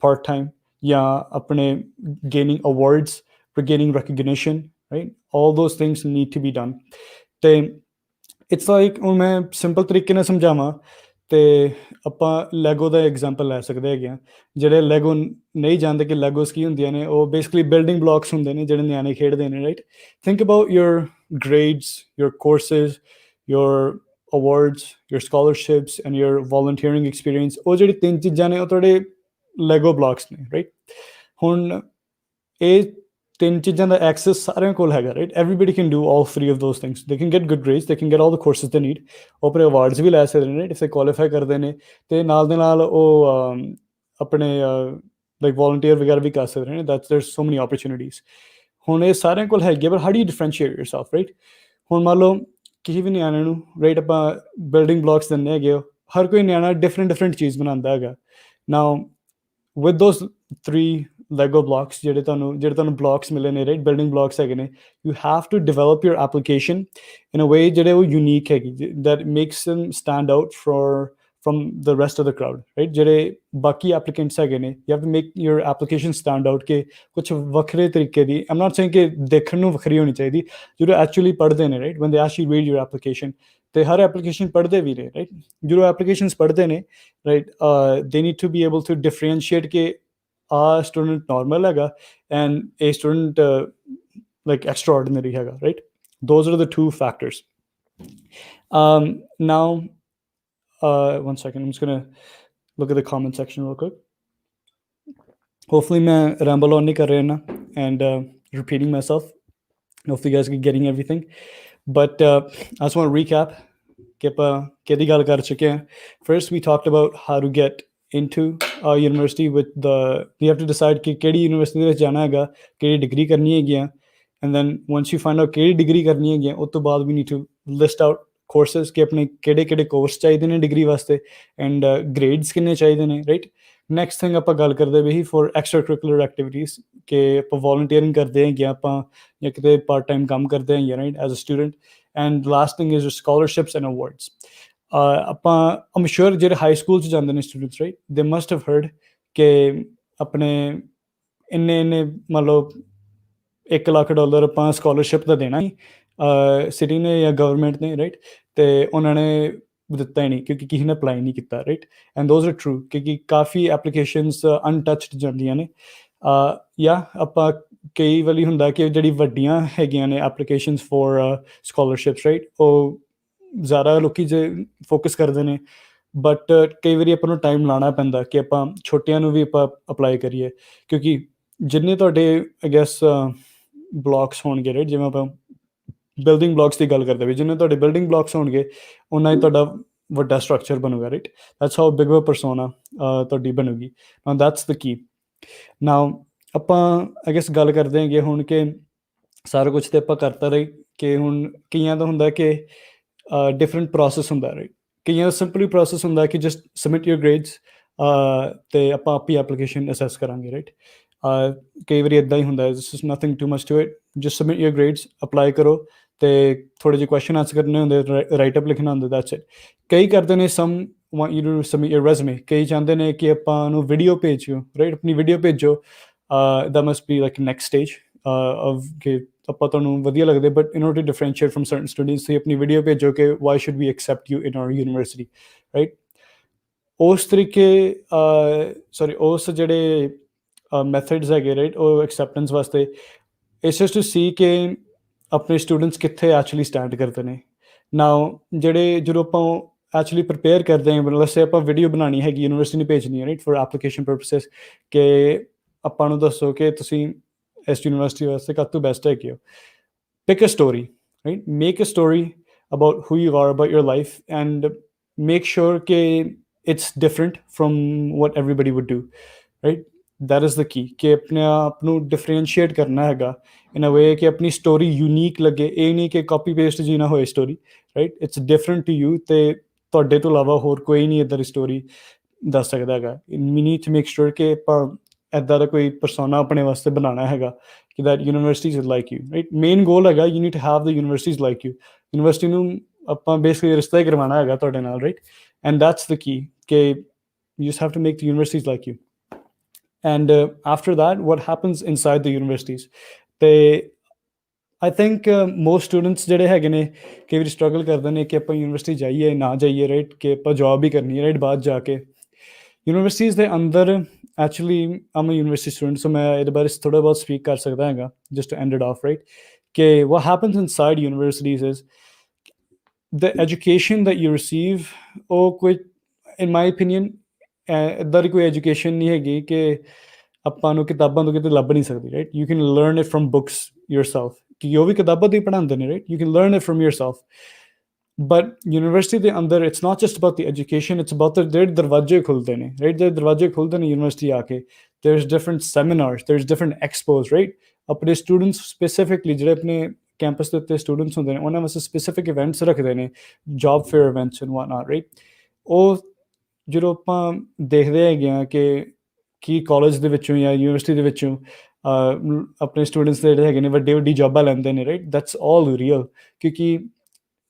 part time, ਜਾਂ ਆਪਣੇ gaining awards, for gaining recognition, right? All those things need to be done. ਤੇ ਇਟਸ ਲਾਈਕ ਹੁਣ ਮੈਂ ਸਿੰਪਲ ਤਰੀਕੇ ਨਾਲ ਸਮਝਾਵਾਂ ਅਤੇ ਆਪਾਂ ਲੈਗੋ ਦਾ ਐਗਜ਼ਾਮਪਲ ਲੈ ਸਕਦੇ ਹੈਗੇ ਹਾਂ। ਜਿਹੜੇ ਲੈਗੋ ਨਹੀਂ ਜਾਣਦੇ ਕਿ ਲੈਗੋਸ ਕੀ ਹੁੰਦੀਆਂ ਨੇ, ਉਹ ਬੇਸਿਕਲੀ ਬਿਲਡਿੰਗ ਬਲੋਕਸ ਹੁੰਦੇ ਨੇ ਜਿਹੜੇ ਨਿਆਣੇ ਖੇਡਦੇ ਨੇ, right. Think about your grades, your courses, your awards, your scholarships and your volunteering experience. ਉਹ ਜਿਹੜੀ ਤਿੰਨ ਚੀਜ਼ਾਂ ਨੇ ਉਹ ਤੁਹਾਡੇ ਲੈਗੋ ਬਲੋਕਸ ਨੇ, ਰਾਈਟ। ਹੁਣ ਇਹ ਤਿੰਨ ਚੀਜ਼ਾਂ ਦਾ ਐਕਸੈਸ ਸਾਰਿਆਂ ਕੋਲ ਹੈਗਾ, right. Everybody can do all three of those things. They can get good grades, they can get all the courses ਦੇ ਨੀਡ। ਉਹ ਆਪਣੇ ਅਵਾਰਡਸ ਵੀ ਲੈ ਸਕਦੇ ਨੇ, ਰਾਈਟ, ਇਫ ਦੇ ਕੁਆਲੀਫਾਈ ਕਰਦੇ ਨੇ। ਅਤੇ ਨਾਲ ਦੇ ਨਾਲ ਉਹ ਆਪਣੇ ਲਾਈਕ ਵੋਲੰਟੀਅਰ ਵਗੈਰਾ ਵੀ ਕਰ ਸਕਦੇ ਨੇ। ਦੈਟਸ ਦੇयर ਸੋ ਮੈਨੀ ਓਪਰਚੁਨਿਟੀਜ਼। ਹੁਣ ਇਹ ਸਾਰਿਆਂ ਕੋਲ ਹੈਗੀ, but how do you differentiate yourself, right. ਹੁਣ ਮੰਨ ਲਓ ਕਿਸੇ ਵੀ ਨਿਆਣੇ ਨੂੰ, ਰਾਈਟ, ਆਪਾਂ ਬਿਲਡਿੰਗ ਬਲੋਕਸ ਦਿੰਦੇ ਹੈਗੇ ਹੋ, ਹਰ ਕੋਈ ਨਿਆਣਾ ਡਿਫਰੈਂਟ ਚੀਜ਼ ਬਣਾਉਂਦਾ ਹੈਗਾ। ਨਾਓ ਵਿਦ ਦੋਜ਼ 3 ਲੈਗੋ ਬਲੋਕਸ ਜਿਹੜੇ ਤੁਹਾਨੂੰ ਬਲੋਕਸ ਮਿਲੇ ਨੇ, ਰਾਈਟ, ਬਿਲਡਿੰਗ ਬਲੋਕਸ ਹੈਗੇ ਨੇ, you have to develop your application in a way ਜਿਹੜੇ ਉਹ ਯੂਨੀਕ ਹੈਗੀ, that makes them stand out from the rest of the crowd, right. ਜਿਹੜੇ ਬਾਕੀ ਐਪਲੀਕੈਂਟਸ ਹੈਗੇ ਨੇ, you have to make your application stand out ਕਿ ਕੁਛ ਵੱਖਰੇ ਤਰੀਕੇ ਦੀ। ਆਮ ਨਾਟ ਸੇਇੰਗ ਕਿ ਦੇਖਣ ਨੂੰ ਵੱਖਰੀ ਹੋਣੀ ਚਾਹੀਦੀ, ਜਦੋਂ ਐਕਚੁਅਲੀ ਪੜ੍ਹਦੇ ਨੇ, ਰਾਈਟ, ਵੈਨ ਦੇ ਐਕਚੁਅਲੀ ਰੀਡ ਯੂਰ ਐਪਲੀਕੇਸ਼ਨ। ਅਤੇ ਹਰ ਐਪਲੀਕੇਸ਼ਨ ਪੜ੍ਹਦੇ ਵੀ ਨੇ, ਰਾਈਟ। ਜਦੋਂ ਐਪਲੀਕੇਸ਼ਨਸ ਪੜ੍ਹਦੇ ਨੇ, right, they need to be able to differentiate ਕਿ ਆ ਸਟੂਡੈਂਟ ਨਾਰਮਲ ਹੈਗਾ and a student like extraordinary ਹੈਗਾ, right? Those are the 2 factors. Now one second, I'm just gonna look at the comment section real quick. Hopefully ਮੈਂ ramble on ਨਹੀਂ ਕਰ ਰਿਹਾ ਨਾ and repeating myself. Hopefully you guys are getting everything, but I just want to recap ਕਿ ਆਪਾਂ ਕਿਹਦੀ ਗੱਲ ਕਰ ਚੁੱਕੇ ਹਾਂ। First we talked about how to get into university with you have to decide ਕਿ ਕਿਹੜੀ ਯੂਨੀਵਰਸਿਟੀ ਦੇ ਵਿੱਚ ਜਾਣਾ ਹੈਗਾ, ਕਿਹੜੀ ਡਿਗਰੀ ਕਰਨੀ ਹੈਗੀ ਆ। And then once you find out ਕਿਹੜੀ ਡਿਗਰੀ ਕਰਨੀ ਹੈਗੀ ਆ, ਉਸ ਤੋਂ ਬਾਅਦ we need to list out courses ਕਿ ਆਪਣੇ ਕਿਹੜੇ ਕੋਰਸ ਚਾਹੀਦੇ ਨੇ ਡਿਗਰੀ ਵਾਸਤੇ, ਐਂਡ ਗ੍ਰੇਡਸ ਕਿੰਨੇ ਚਾਹੀਦੇ ਨੇ, ਰਾਈਟ। ਨੈਕਸਟ ਥਿੰਗ ਆਪਾਂ ਗੱਲ ਕਰਦੇ ਪਏ ਸੀ ਫॉर ਐਕਸਟਰਾ ਕਰਿਕੂਲਰ ਐਕਟੀਵਿਟੀਜ਼, ਕਿ ਆਪਾਂ ਵੋਲੰਟੀਅਰਿੰਗ ਕਰਦੇ ਹੈਗੇ ਆਪਾਂ, ਜਾਂ ਕਿਤੇ ਪਾਰਟ ਟਾਈਮ ਕੰਮ ਕਰਦੇ ਹੈਗੇ, right, as a student. And last thing is scholarships and awards. ਆਪਾਂ ਆਮ ਸ਼ੋਰ ਜਿਹੜੇ ਹਾਈ ਸਕੂਲ 'ਚ ਜਾਂਦੇ ਨੇ students, right, they must have heard ਕਿ ਆਪਣੇ ਇੰਨੇ ਮੰਨ ਲਓ $1 ਲੱਖ ਆਪਾਂ ਸਕੋਲਰਸ਼ਿਪ ਦਾ ਦੇਣਾ ਹੀ ਸਿਟੀ ਨੇ ਜਾਂ ਗਵਰਨਮੈਂਟ ਨੇ, ਰਾਈਟ, ਅਤੇ ਉਹਨਾਂ ਨੇ ਦਿੱਤਾ ਹੀ ਨਹੀਂ ਕਿਉਂਕਿ ਕਿਸੇ ਨੇ ਅਪਲਾਈ ਨਹੀਂ ਕੀਤਾ, right. And those are true ਕਿਉਂਕਿ ਕਾਫੀ ਐਪਲੀਕੇਸ਼ਨਸ ਅਨਟੱਚਡ ਜਾਂਦੀਆਂ ਨੇ। ਜਾਂ ਆਪਾਂ ਕਈ ਵਾਰੀ ਹੁੰਦਾ ਕਿ ਜਿਹੜੀ ਵੱਡੀਆਂ ਹੈਗੀਆਂ ਨੇ ਐਪਲੀਕੇਸ਼ਨਸ ਫॉर ਸਕੋਲਰਸ਼ਿਪਸ, ਰਾਈਟ, ਉਹ ਜ਼ਿਆਦਾ ਲੋਕੀ ਜੇ ਫੋਕਸ ਕਰਦੇ ਨੇ, ਬਟ ਕਈ ਵਾਰੀ ਆਪਾਂ ਨੂੰ ਟਾਈਮ ਲਾਉਣਾ ਪੈਂਦਾ ਕਿ ਆਪਾਂ ਛੋਟਿਆਂ ਨੂੰ ਵੀ ਆਪਾਂ ਅਪਲਾਈ ਕਰੀਏ, ਕਿਉਂਕਿ ਜਿੰਨੇ ਤੁਹਾਡੇ ਆਈ ਗੈਸ ਬਲੋਕਸ ਹੋਣਗੇ, ਰਾਈਟ, ਜਿਵੇਂ ਆਪਾਂ ਬਿਲਡਿੰਗ ਬਲੋਕਸ ਦੀ ਗੱਲ ਕਰਦੇ ਵੀ, ਜਿੰਨੇ ਤੁਹਾਡੇ ਬਿਲਡਿੰਗ ਬਲੋਕਸ ਹੋਣਗੇ ਉਨਾ ਹੀ ਤੁਹਾਡਾ ਵੱਡਾ ਸਟਰਕਚਰ ਬਣੂਗਾ, ਰਾਈਟ। ਦੈਟਸ ਹਾਊ ਬਿਗ ਪਰਸੋਨਾ ਤੁਹਾਡੀ ਬਣੂਗੀ। ਨਾਓ ਦੈਟਸ ਦ ਕੀ। ਨਾਓ ਆਪਾਂ ਆਈ ਗੈਸ ਗੱਲ ਕਰਦੇ ਹੈਗੇ ਹੁਣ ਕਿ ਸਾਰਾ ਕੁਛ ਤਾਂ ਆਪਾਂ ਕਰਤਾ, ਰਾਈਟ, ਕਿ ਹੁਣ ਕਈਆਂ ਦਾ ਹੁੰਦਾ ਕਿ ਡਿਫਰੈਂਟ ਪ੍ਰੋਸੈਸ ਹੁੰਦਾ, ਰਾਈਟ। ਕਈਆਂ ਦਾ ਸਿੰਪਲੀ ਪ੍ਰੋਸੈਸ ਹੁੰਦਾ ਕਿ ਜਸਟ ਸਬਮਿਟ ਯੂਰ ਗ੍ਰੇਡਸ ਅਤੇ ਆਪਾਂ ਆਪਣੀ ਐਪਲੀਕੇਸ਼ਨ ਅਸੈਸ ਕਰਾਂਗੇ, ਰਾਈਟ। ਕਈ ਵਾਰੀ ਇੱਦਾਂ ਹੀ ਹੁੰਦਾ, this is nothing too much to it, just submit your grades, apply ਕਰੋ ਅਤੇ ਥੋੜ੍ਹੇ ਜਿਹੇ ਕੁਐਸਚਨ ਆਨਸਰ ਕਰਨੇ ਹੁੰਦੇ, ਰਾਈਟ ਅਪ ਲਿਖਣਾ ਹੁੰਦਾ, ਦੈਟਸ ਇਟ। ਕਈ ਕਰਦੇ ਨੇ some want you to submit your resume, ਕਈ ਚਾਹੁੰਦੇ ਨੇ ਕਿ ਆਪਾਂ ਨੂੰ ਵੀਡੀਓ ਭੇਜੋ, ਰਾਈਟ, ਆਪਣੀ ਵੀਡੀਓ ਭੇਜੋ। that must be like next stage of ਕਿ ਆਪਾਂ ਤੁਹਾਨੂੰ ਵਧੀਆ ਲੱਗਦੇ, but in order to differentiate from certain students ਤੁਸੀਂ ਆਪਣੀ ਵੀਡੀਓ ਭੇਜੋ ਕਿ why should we accept you in our university, right। ਉਸ ਤਰੀਕੇ ਉਸ ਜਿਹੜੇ ਮੈਥਡਸ ਹੈਗੇ, ਰਾਈਟ, ਉਹ ਐਕਸੈਪਟੈਂਸ ਵਾਸਤੇ, it's just to see ਕਿ ਆਪਣੇ ਸਟੂਡੈਂਟਸ ਕਿੱਥੇ ਐਕਚੁਅਲੀ ਸਟੈਂਡ ਕਰਦੇ ਨੇ। ਨਾਓ ਜਿਹੜੇ ਜਦੋਂ ਆਪਾਂ ਐਕਚੁਅਲੀ ਪ੍ਰਿਪੇਅਰ ਕਰਦੇ ਹਾਂ, ਮਤਲਬ ਸੇ ਆਪਾਂ ਵੀਡੀਓ ਬਣਾਉਣੀ ਹੈਗੀ, ਯੂਨੀਵਰਸਿਟੀ ਨੂੰ ਭੇਜਣੀ ਹੈ ਰਾਈਟ ਫॉर ਐਪਲੀਕੇਸ਼ਨ ਪਰਪਸਿਸ, ਕਿ ਆਪਾਂ ਨੂੰ ਦੱਸੋ ਕਿ ਤੁਸੀਂ ਇਸ ਯੂਨੀਵਰਸਿਟੀ ਵਾਸਤੇ ਕਦ ਤੋਂ ਬੈਸਟ ਹੈਗੇ ਹੋ। Pick a story, right, make a story about who you are, about your life, and make sure ਕਿ it's different from what everybody would do, right. That is the key कि अपने आप ਨੂੰ ਡਿਫਰੈਂਸ਼ੀਏਟ ਕਰਨਾ ਹੈਗਾ ਇਨ a ਵੇ ਕਿ ਆਪਣੀ story unique ਲੱਗੇ। ਇਹ ਨਹੀਂ ਕਿ ਕਾਪੀ ਪੇਸਟ ਜੀ ਨਾ ਹੋਏ story, right. It's different to you, ਅਤੇ ਤੁਹਾਡੇ ਤੋਂ ਇਲਾਵਾ ਹੋਰ ਕੋਈ ਨਹੀਂ ਇੱਦਾਂ ਦੀ ਸਟੋਰੀ ਦੱਸ ਸਕਦਾ ਹੈਗਾ। We need to make sure ਕਿ ਆਪਾਂ ਇੱਦਾਂ ਦਾ ਕੋਈ ਪਰਸੋਨਾ ਆਪਣੇ ਵਾਸਤੇ ਬਣਾਉਣਾ ਹੈਗਾ ਕਿ that universities is like you, right. Main goal ਹੈਗਾ you need to have the universities like you. University ਨੂੰ ਆਪਾਂ ਬੇਸਿਕਲੀ ਰਿਸ਼ਤਾ ਹੀ ਕਰਵਾਉਣਾ ਹੈਗਾ ਤੁਹਾਡੇ ਨਾਲ, right. And that's the key ਕਿ you just have to make the universities like you. And after that, what happens inside the universities? I think most students ਜਿਹੜੇ ਹੈਗੇ ਨੇ ਕਈ ਵਾਰੀ ਸਟਰਗਲ ਕਰਦੇ ਨੇ ਕਿ ਆਪਾਂ ਯੂਨੀਵਰਸਿਟੀ ਜਾਈਏ ਨਾ ਜਾਈਏ, ਰਾਈਟ, ਕਿ ਆਪਾਂ ਜੋਬ ਹੀ ਕਰਨੀ ਹੈ, ਰਾਈਟ, ਬਾਅਦ ਜਾ ਕੇ। ਯੂਨੀਵਰਸਿਟੀਜ਼ ਦੇ ਅੰਦਰ actually I'm university student, so ਮੈਂ ਇਹਦੇ ਬਾਰੇ ਥੋੜ੍ਹਾ ਬਹੁਤ ਸਪੀਕ ਕਰ ਸਕਦਾ ਹੈਗਾ, just to end it off, right, ਕਿ what happens inside universities is the education that you receive, ਉਹ ਕੋਈ in my opinion ਇੱਦਾਂ ਦੀ ਕੋਈ ਐਜੂਕੇਸ਼ਨ ਨਹੀਂ ਹੈਗੀ ਕਿ ਆਪਾਂ ਨੂੰ ਕਿਤਾਬਾਂ ਤੋਂ ਕਿਤੇ ਲੱਭ ਨਹੀਂ ਸਕਦੀ, right. You can learn it from books yourself, ਕਿ ਉਹ ਵੀ ਕਿਤਾਬਾਂ ਤੋਂ ਹੀ ਪੜ੍ਹਾਉਂਦੇ ਨੇ, right. You can learn it from yourself, but university ਦੇ ਅੰਦਰ it's not just about the education, it's about ਜਿਹੜੇ ਦਰਵਾਜ਼ੇ ਖੁੱਲ੍ਹਦੇ ਨੇ, ਰਾਈਟ। ਜਿਹੜੇ ਦਰਵਾਜ਼ੇ ਖੁੱਲ੍ਹਦੇ ਨੇ ਯੂਨੀਵਰਸਿਟੀ ਆ ਕੇ, there is different seminars, there is different expos, right. ਆਪਣੇ ਸਟੂਡੈਂਟਸ ਸਪੈਸੀਫਿਕਲੀ ਜਿਹੜੇ ਆਪਣੇ ਕੈਂਪਸ ਦੇ ਉੱਤੇ ਸਟੂਡੈਂਟਸ ਹੁੰਦੇ ਨੇ, ਉਹਨਾਂ ਵਾਸਤੇ ਸਪੈਸੀਫਿਕ ਇਵੈਂਟਸ ਰੱਖਦੇ ਨੇ, job fair events and what not, right. ਉਹ ਜਦੋਂ ਆਪਾਂ ਦੇਖਦੇ ਹੈਗੇ ਹਾਂ ਕਿ ਕੀ ਕਾਲਜ ਦੇ ਵਿੱਚੋਂ ਜਾਂ ਯੂਨੀਵਰਸਿਟੀ ਦੇ ਵਿੱਚੋਂ ਆਪਣੇ ਸਟੂਡੈਂਟਸ ਜਿਹੜੇ ਹੈਗੇ ਨੇ ਵੱਡੀ ਵੱਡੀ ਜੋਬਾਂ ਲੈਂਦੇ ਨੇ, ਰਾਈਟ, ਦੈਟਸ ਆਲ ਰੀਅਲ। ਕਿਉਂਕਿ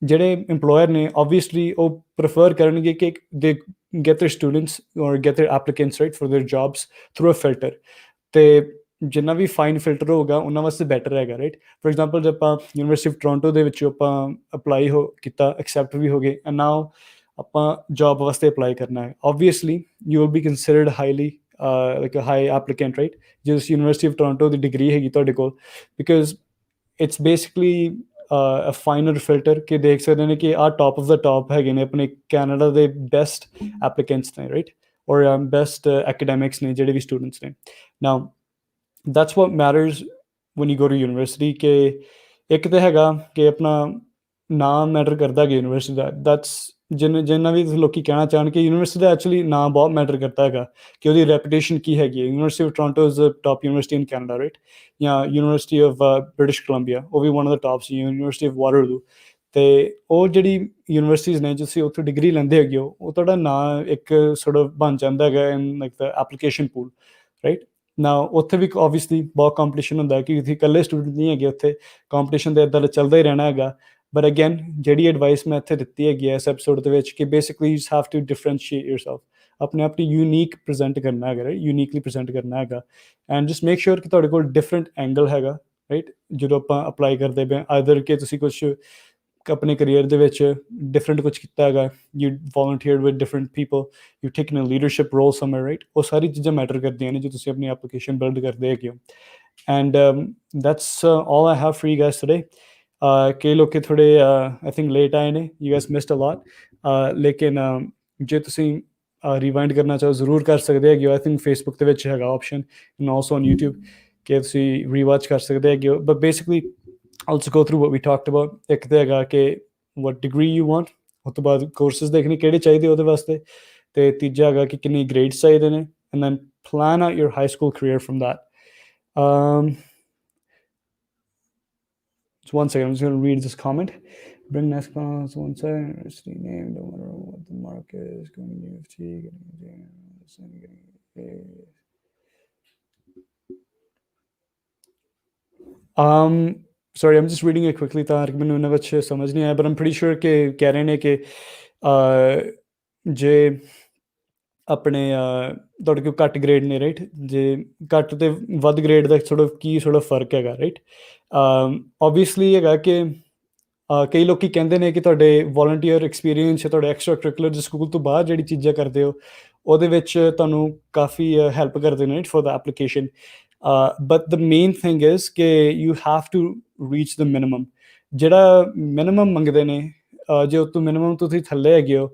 ਜਿਹੜੇ ਇੰਪਲੋਇਰ ਨੇ ਓਬਵੀਅਸਲੀ ਉਹ ਪ੍ਰੈਫਰ ਕਰਨਗੇ ਕਿ they get their students or get their applicants, right, for their jobs through a filter, ਅਤੇ ਜਿੰਨਾ ਵੀ ਫਾਈਨ ਫਿਲਟਰ ਹੋਊਗਾ ਉਹਨਾਂ ਵਾਸਤੇ ਬੈਟਰ ਹੈਗਾ, ਰਾਈਟ। ਫੋਰ ਐਗਜ਼ਾਮਪਲ ਜੇ ਆਪਾਂ ਯੂਨੀਵਰਸਿਟੀ ਆਫ ਟੋਰਾਂਟੋ ਦੇ ਵਿੱਚੋਂ ਆਪਾਂ ਅਪਲਾਈ ਕੀਤਾ, ਐਕਸੈਪਟ ਵੀ ਹੋ ਗਏ, ਐਂਡ ਨਾਓ ਆਪਾਂ ਜੋਬ ਵਾਸਤੇ ਅਪਲਾਈ ਕਰਨਾ ਹੈ, obviously you will be considered highly like a high applicant, right, ਜੇ ਤੁਸੀਂ ਯੂਨੀਵਰਸਿਟੀ ਆਫ ਟੋਰਾਂਟੋ ਦੀ ਡਿਗਰੀ ਹੈਗੀ ਤੁਹਾਡੇ ਕੋਲ, because it's basically a final filter ਕਿ ਦੇਖ ਸਕਦੇ ਨੇ ਕਿ ਆਹ ਟੋਪ ਆਫ ਦਾ ਟੋਪ ਹੈਗੇ ਨੇ ਆਪਣੇ ਕੈਨੇਡਾ ਦੇ ਬੈਸਟ ਐਪਲੀਕੈਂਟਸ ਨੇ, ਰਾਈਟ, ਔਰ ਬੈਸਟ ਐਕੈਡੈਮਿਕਸ ਨੇ ਜਿਹੜੇ ਵੀ ਸਟੂਡੈਂਟਸ ਨੇ। Now that's what matters when you go to university, ਕਿ ਇੱਕ ਤਾਂ ਹੈਗਾ ਕਿ ਆਪਣਾ ਨਾਮ ਮੈਟਰ ਕਰਦਾ ਹੈਗਾ ਯੂਨੀਵਰਸਿਟੀ ਦਾ, ਦੈਟਸ ਜਿੰਨਾ ਵੀ ਲੋਕ ਕਹਿਣਾ ਚਾਹਣ ਕਿ ਯੂਨੀਵਰਸਿਟੀ ਦਾ ਐਕਚੁਅਲੀ ਨਾਮ ਬਹੁਤ ਮੈਟਰ ਕਰਦਾ ਹੈਗਾ ਕਿ ਉਹਦੀ ਰੈਪੂਟੇਸ਼ਨ ਕੀ ਹੈਗੀ ਹੈ। University of Toronto is the top university in Canada, right, ਜਾਂ ਯੂਨੀਵਰਸਿਟੀ ਆਫ ਬ੍ਰਿਟਿਸ਼ ਕੋਲੰਬੀਆ, ਉਹ ਵੀ one of the tops, University of Waterloo, ਅਤੇ ਉਹ ਜਿਹੜੀ ਯੂਨੀਵਰਸਿਟੀਜ਼ ਨੇ ਤੁਸੀਂ ਉੱਥੋਂ ਡਿਗਰੀ ਲੈਂਦੇ ਹੈਗੇ ਹੋ, ਉਹ ਤੁਹਾਡਾ ਨਾਂ ਇੱਕ ਸੋਰਟ ਆਫ ਬਣ ਜਾਂਦਾ ਹੈਗਾ ਇਨ like the application pool, right. ਨਾ ਉੱਥੇ ਵੀ ਓਬਵੀਅਸਲੀ ਬਹੁਤ ਕੰਪੀਟੀਸ਼ਨ ਹੁੰਦਾ ਕਿ ਤੁਸੀਂ ਇਕੱਲੇ ਸਟੂਡੈਂਟ ਨਹੀਂ ਹੈਗੇ, ਉੱਥੇ ਕੰਪੀਟੀਸ਼ਨ ਤਾਂ ਇੱਦਾਂ ਦਾ ਚੱਲਦਾ ਹੀ ਰਹਿਣਾ ਹੈਗਾ। ਬਟ ਅਗੇਨ ਜਿਹੜੀ ਐਡਵਾਈਸ ਮੈਂ ਇੱਥੇ ਦਿੱਤੀ ਹੈਗੀ ਹੈ ਇਸ ਐਪੀਸੋਡ ਦੇ ਵਿੱਚ, ਕਿ basically you have to differentiate yourself, ਆਪਣੇ ਆਪ ਨੂੰ ਯੂਨੀਕ ਪ੍ਰੈਜ਼ੈਂਟ ਕਰਨਾ ਹੈਗਾ, ਰਾਈਟ, ਯੂਨੀਕਲੀ ਪ੍ਰੈਜ਼ੈਂਟ ਕਰਨਾ ਹੈਗਾ, ਐਂਡ ਜਸਟ ਮੇਕ ਸ਼ੋਰ ਕਿ ਤੁਹਾਡੇ ਕੋਲ ਡਿਫਰੈਂਟ ਐਂਗਲ ਹੈਗਾ, ਰਾਈਟ, ਜਦੋਂ ਆਪਾਂ ਅਪਲਾਈ ਕਰਦੇ ਪਏ, ਆਈਦਰ ਕਿ ਤੁਸੀਂ ਕੁਛ ਆਪਣੇ ਕਰੀਅਰ ਦੇ ਵਿੱਚ ਡਿਫਰੈਂਟ ਕੁਛ ਕੀਤਾ ਹੈਗਾ, you volunteered with different people, you taken a leadership role somewhere, right, ਉਹ ਸਾਰੀ ਚੀਜ਼ਾਂ ਮੈਟਰ ਕਰਦੀਆਂ ਨੇ ਜੇ ਤੁਸੀਂ ਆਪਣੀ ਐਪਲੀਕੇਸ਼ਨ ਬਿਲਡ ਕਰਦੇ ਹੈਗੇ ਹੋ। And that's all I have for you guys today. ਕਈ ਲੋਕ ਥੋੜ੍ਹੇ ਆਈ ਥਿੰਕ ਲੇਟ ਆਏ ਨੇ, ਯੂ ਗਾਇਜ਼ ਮਿਸਡ ਅ ਲੋਟ, ਲੇਕਿਨ ਜੇ ਤੁਸੀਂ ਰੀਵਾਈਂਡ ਕਰਨਾ ਚਾਹੋ ਜ਼ਰੂਰ ਕਰ ਸਕਦੇ ਹੈਗੇ ਹੋ। ਆਈ ਥਿੰਕ ਫੇਸਬੁੱਕ ਦੇ ਵਿੱਚ ਹੈਗਾ option, and also on YouTube, ਕਿ ਤੁਸੀਂ ਰੀਵਾਚ ਕਰ ਸਕਦੇ ਹੈਗੇ ਹੋ। But basically also go through what we talked about, ਇੱਕ ਤਾਂ ਹੈਗਾ ਕਿ what degree you want, ਉਸ ਤੋਂ ਬਾਅਦ ਕੋਰਸਿਸ ਦੇਖਣੇ ਕਿਹੜੇ ਚਾਹੀਦੇ ਉਹਦੇ ਵਾਸਤੇ, ਅਤੇ ਤੀਜਾ ਹੈਗਾ ਕਿ ਕਿੰਨੀ ਗ੍ਰੇਡਸ ਚਾਹੀਦੇ ਨੇ, and then plan out your high school career from that. Just one second, I'm just going to read this comment. Bring next class, one second, university name, don't matter what the mark is, going to UFT, sorry, I'm just reading it quickly ਤਾਂ ਮੈਨੂੰ ਇਹਨਾਂ ਵਿੱਚ ਸਮਝ ਨਹੀਂ ਆਇਆ, but I'm pretty sure ਕਿ ਕਹਿ ਰਹੇ ਨੇ ਕਿ ਜੇ ਆਪਣੇ ਤੁਹਾਡੇ ਕੋਲ ਘੱਟ ਗ੍ਰੇਡ ਨੇ, ਰਾਈਟ, ਜੇ ਘੱਟ ਅਤੇ ਵੱਧ ਗ੍ਰੇਡ ਦਾ ਕੀ ਫਰਕ ਹੈਗਾ, ਰਾਈਟ। ਓਬਵੀਅਸਲੀ ਹੈਗਾ ਕਿ ਕਈ ਲੋਕ ਕਹਿੰਦੇ ਨੇ ਕਿ ਤੁਹਾਡੇ ਵੋਲੰਟੀਅਰ ਐਕਸਪੀਰੀਅੰਸ ਜਾਂ ਤੁਹਾਡੇ ਐਕਸਟਰਾ ਕਰਿਕੂਲਰ ਜੇ ਸਕੂਲ ਤੋਂ ਬਾਅਦ ਜਿਹੜੀ ਚੀਜ਼ਾਂ ਕਰਦੇ ਹੋ ਉਹਦੇ ਵਿੱਚ ਤੁਹਾਨੂੰ ਕਾਫੀ ਹੈਲਪ ਕਰਦੇ ਨੇ for the application. but the main thing is ਕਿ you have to reach the minimum. ਜਿਹੜਾ minimum ਮੰਗਦੇ ਨੇ, ਜੇ ਉਹ ਤੋਂ minimum ਤੁਸੀਂ ਥੱਲੇ ਹੈਗੇ ਹੋ,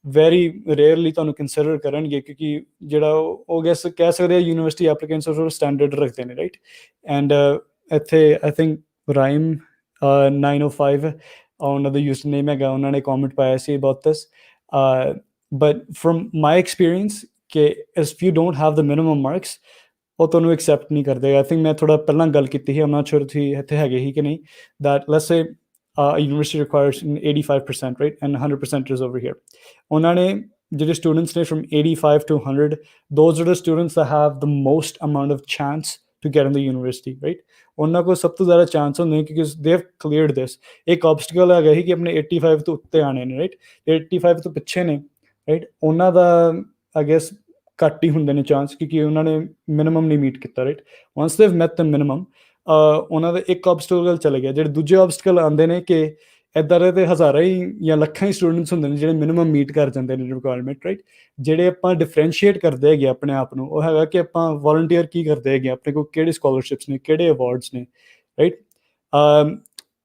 ਵੈਰੀ ਰੇਅਰਲੀ ਤੁਹਾਨੂੰ ਕੰਸੀਡਰ ਕਰਨਗੇ, ਕਿਉਂਕਿ ਜਿਹੜਾ ਉਹ ਗੈਸ ਕਹਿ ਸਕਦੇ ਆ ਯੂਨੀਵਰਸਿਟੀ ਐਪਲੀਕੈਂਟਸ ਉਹ ਸਟੈਂਡਰਡ ਰੱਖਦੇ ਨੇ, ਰਾਈਟ। ਐਂਡ ਇੱਥੇ ਆਈ ਥਿੰਕ ਰਾਈਮ 905 ਉਹਨਾਂ ਦਾ ਯੂਜ਼ਰ ਨੇਮ ਹੈਗਾ, ਉਹਨਾਂ ਨੇ ਕਮੈਂਟ ਪਾਇਆ ਸੀ about this. But from my experience ਕਿ if you don't have the minimum marks, ਉਹ ਤੁਹਾਨੂੰ ਐਕਸੈਪਟ ਨਹੀਂ ਕਰਦੇ। ਆਈ ਥਿੰਕ ਮੈਂ ਥੋੜ੍ਹਾ ਪਹਿਲਾਂ ਗੱਲ ਕੀਤੀ ਸੀ, ਆਮ ਨਾਟ ਸ਼ੋਰ ਤੁਸੀਂ ਇੱਥੇ ਹੈਗੇ ਸੀ ਕਿ ਨਹੀਂ, that let's say university requires 85%, right, and 100% is over here. ਉਹਨਾਂ ਨੇ ਜਿਹੜੇ ਸਟੂਡੈਂਟਸ ਨੇ from 85 to 100, those are the students that have the most amount of chance to get in the university, right? ਉਹਨਾਂ ਕੋਲ ਸਭ ਤੋਂ ਜ਼ਿਆਦਾ ਚਾਂਸ ਹੁੰਦੇ ਨੇ ਕਿਉਂਕਿ they have cleared this। ਇੱਕ obstacle ਹੈਗਾ ਸੀ ਕਿ ਆਪਣੇ 85 ਤੋਂ ਉੱਤੇ ਆਉਣੇ ਨੇ, ਰਾਈਟ। 85 ਤੋਂ ਪਿੱਛੇ ਨੇ, ਰਾਈਟ, ਉਹਨਾਂ ਦਾ ਆਈ ਗੈਸ ਘੱਟ ਹੀ ਹੁੰਦੇ ਨੇ ਚਾਂਸ, ਕਿਉਂਕਿ ਉਹਨਾਂ ਨੇ ਮਿਨੀਮਮ ਨਹੀਂ ਮੀਟ ਕੀਤਾ, right. once they've met the minimum, ਉਹਨਾਂ ਦਾ ਇੱਕ ਆਬਸਟਕਲ ਚਲੇ ਗਿਆ। ਜਿਹੜੇ ਦੂਜੇ ਆਬਸਟਕਲ ਆਉਂਦੇ ਨੇ ਕਿ ਇੱਦਾਂ ਦੇ ਤਾਂ ਹਜ਼ਾਰਾਂ ਹੀ ਜਾਂ ਲੱਖਾਂ ਹੀ ਸਟੂਡੈਂਟਸ ਹੁੰਦੇ ਨੇ ਜਿਹੜੇ ਮਿਨੀਮਮ ਮੀਟ ਕਰ ਜਾਂਦੇ ਨੇ ਰਿਕੁਆਇਰਮੈਂਟ, ਰਾਈਟ। ਜਿਹੜੇ ਆਪਾਂ ਡਿਫਰੈਂਸ਼ੀਏਟ ਕਰਦੇ ਹੈਗੇ ਆਪਣੇ ਆਪ ਨੂੰ, ਉਹ ਹੈਗਾ ਕਿ ਆਪਾਂ ਵੋਲੰਟੀਅਰ ਕੀ ਕਰਦੇ ਹੈਗੇ, ਆਪਣੇ ਕੋਲ ਕਿਹੜੇ ਸਕੋਲਰਸ਼ਿਪਸ ਨੇ, ਕਿਹੜੇ ਅਵਾਰਡਸ ਨੇ, ਰਾਈਟ।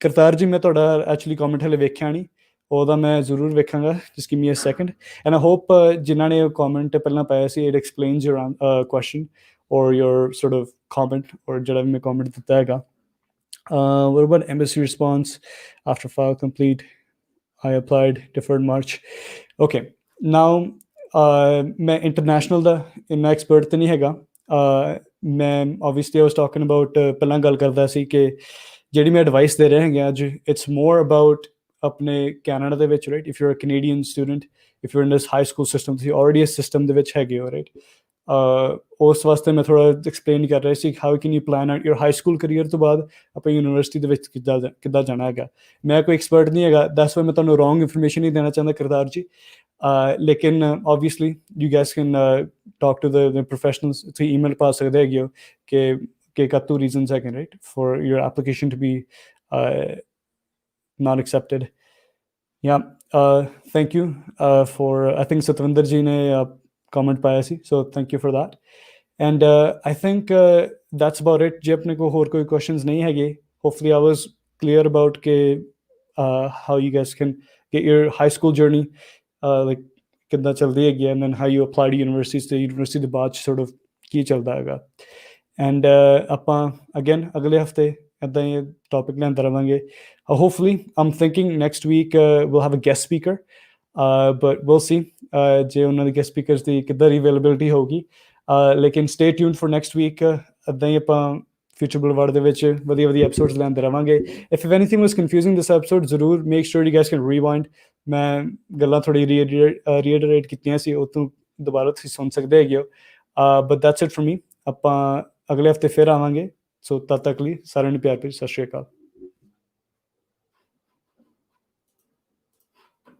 ਕਰਤਾਰ ਜੀ, ਮੈਂ ਤੁਹਾਡਾ ਐਕਚੁਅਲੀ ਕਮੈਂਟ ਹਲੇ ਵੇਖਿਆ ਨਹੀਂ, ਉਹਦਾ ਮੈਂ ਜ਼ਰੂਰ ਵੇਖਾਂਗਾ, just give me a second. And I hope ਜਿਨ੍ਹਾਂ ਨੇ ਕਮੈਂਟ ਪਹਿਲਾਂ ਪਾਇਆ ਸੀ, it explains your question or your sort of comment, or ਜਿਹੜਾ ਮੈਂ comment ਦਿੱਤਾ ਹੈਗਾ। What about embassy response after file complete? I applied deferred March. Okay, now ਮੈਂ international ਦਾ ਇੰਨਾ ਐਕਸਪਰਟ ਤਾਂ ਨਹੀਂ ਹੈਗਾ। ਮੈਂ obviously I was talking about ਪਹਿਲਾਂ ਗੱਲ ਕਰਦਾ ਸੀ ਕਿ ਜਿਹੜੀ ਮੈਂ ਐਡਵਾਈਸ ਦੇ ਰਹੇ ਹੈਗੇ ਅੱਜ, it's more about ਆਪਣੇ ਕੈਨੇਡਾ ਦੇ ਵਿੱਚ, right. if you're a Canadian student, if you're in this high school system, ਤੁਸੀਂ already ਇਸ ਸਿਸਟਮ ਦੇ ਵਿੱਚ ਹੈਗੇ ਹੋ, ਰਾਈਟ। ਉਸ ਵਾਸਤੇ ਮੈਂ ਥੋੜ੍ਹਾ ਐਕਸਪਲੇਨ ਕਰ ਰਿਹਾ ਸੀ how can you plan out your high school career ਤੋਂ ਬਾਅਦ ਆਪਾਂ ਯੂਨੀਵਰਸਿਟੀ ਦੇ ਵਿੱਚ ਕਿੱਦਾਂ ਜਾਣਾ ਹੈਗਾ। ਮੈਂ ਕੋਈ ਐਕਸਪਰਟ ਨਹੀਂ ਹੈਗਾ, ਦੈਟਸ ਵਾਈ ਮੈਂ ਤੁਹਾਨੂੰ ਰੋਂਗ ਇਨਫੋਰਮੇਸ਼ਨ ਨਹੀਂ ਦੇਣਾ ਚਾਹੁੰਦਾ ਕਰਤਾਰ ਜੀ। ਲੇਕਿਨ obviously you guess can talk to the professionals, ਤੁਸੀਂ ਈਮੇਲ ਪਾ ਸਕਦੇ ਹੈਗੇ ਹੋ ਕਿ ਕਾਤੋਂ ਰੀਜ਼ਨਸ ਹੈਗੇ, right, for your application to be not accepted. Yeah, thank you for, I think Satwinder ji ne comment ਪਾਇਆ ਸੀ, so thank you for that. And I think that's about it। ਜੇ ਆਪਣੇ ਕੋਲ ਹੋਰ ਕੋਈ questions ਨਹੀਂ ਹੈਗੇ, hopefully I was clear about ਕਿ how you guys can get your high school journey, like ਕਿੱਦਾਂ ਚੱਲਦੀ ਹੈਗੀ, and then how you apply to universities, ਤੇ university ਦੇ ਬਾਅਦ sort of ਕੀ ਚੱਲਦਾ ਹੈਗਾ। And ਆਪਾਂ again ਅਗਲੇ ਹਫਤੇ ਇੱਦਾਂ ਹੀ ਟੌਪਿਕ ਲੈਂਦੇ ਰਹਾਂਗੇ। Hopefully I'm thinking next week we'll have a guest speaker, but we'll see ਜੇ ਉਹਨਾਂ ਦੇ guest speakers ਦੀ ਕਿੱਦਾਂ ਦੀ availability ਹੋਊਗੀ। ਲੇਕਿਨ stay tuned for next week। ਇੱਦਾਂ ਹੀ ਆਪਾਂ Future Boulevard ਦੇ ਵਿੱਚ ਵਧੀਆ ਐਪੀਸੋਡਸ ਲੈਂਦੇ ਰਹਾਂਗੇ। if anything was confusing this episode, ਜ਼ਰੂਰ make sure you guys can rewind। ਮੈਂ ਗੱਲਾਂ ਥੋੜ੍ਹੀ reiterate ਕੀਤੀਆਂ ਸੀ, ਉਹ ਤੋਂ ਦੁਬਾਰਾ ਤੁਸੀਂ ਸੁਣ ਸਕਦੇ ਹੈਗੇ ਹੋ। but that's it for me। ਆਪਾਂ ਅਗਲੇ ਹਫਤੇ ਫਿਰ ਆਵਾਂਗੇ, ਸੋ ਤਦ ਤੱਕ ਲਈ ਸਾਰਿਆਂ ਨੂੰ ਪਿਆਰ ਭਰੀ ਸਤਿ ਸ਼੍ਰੀ ਅਕਾਲ।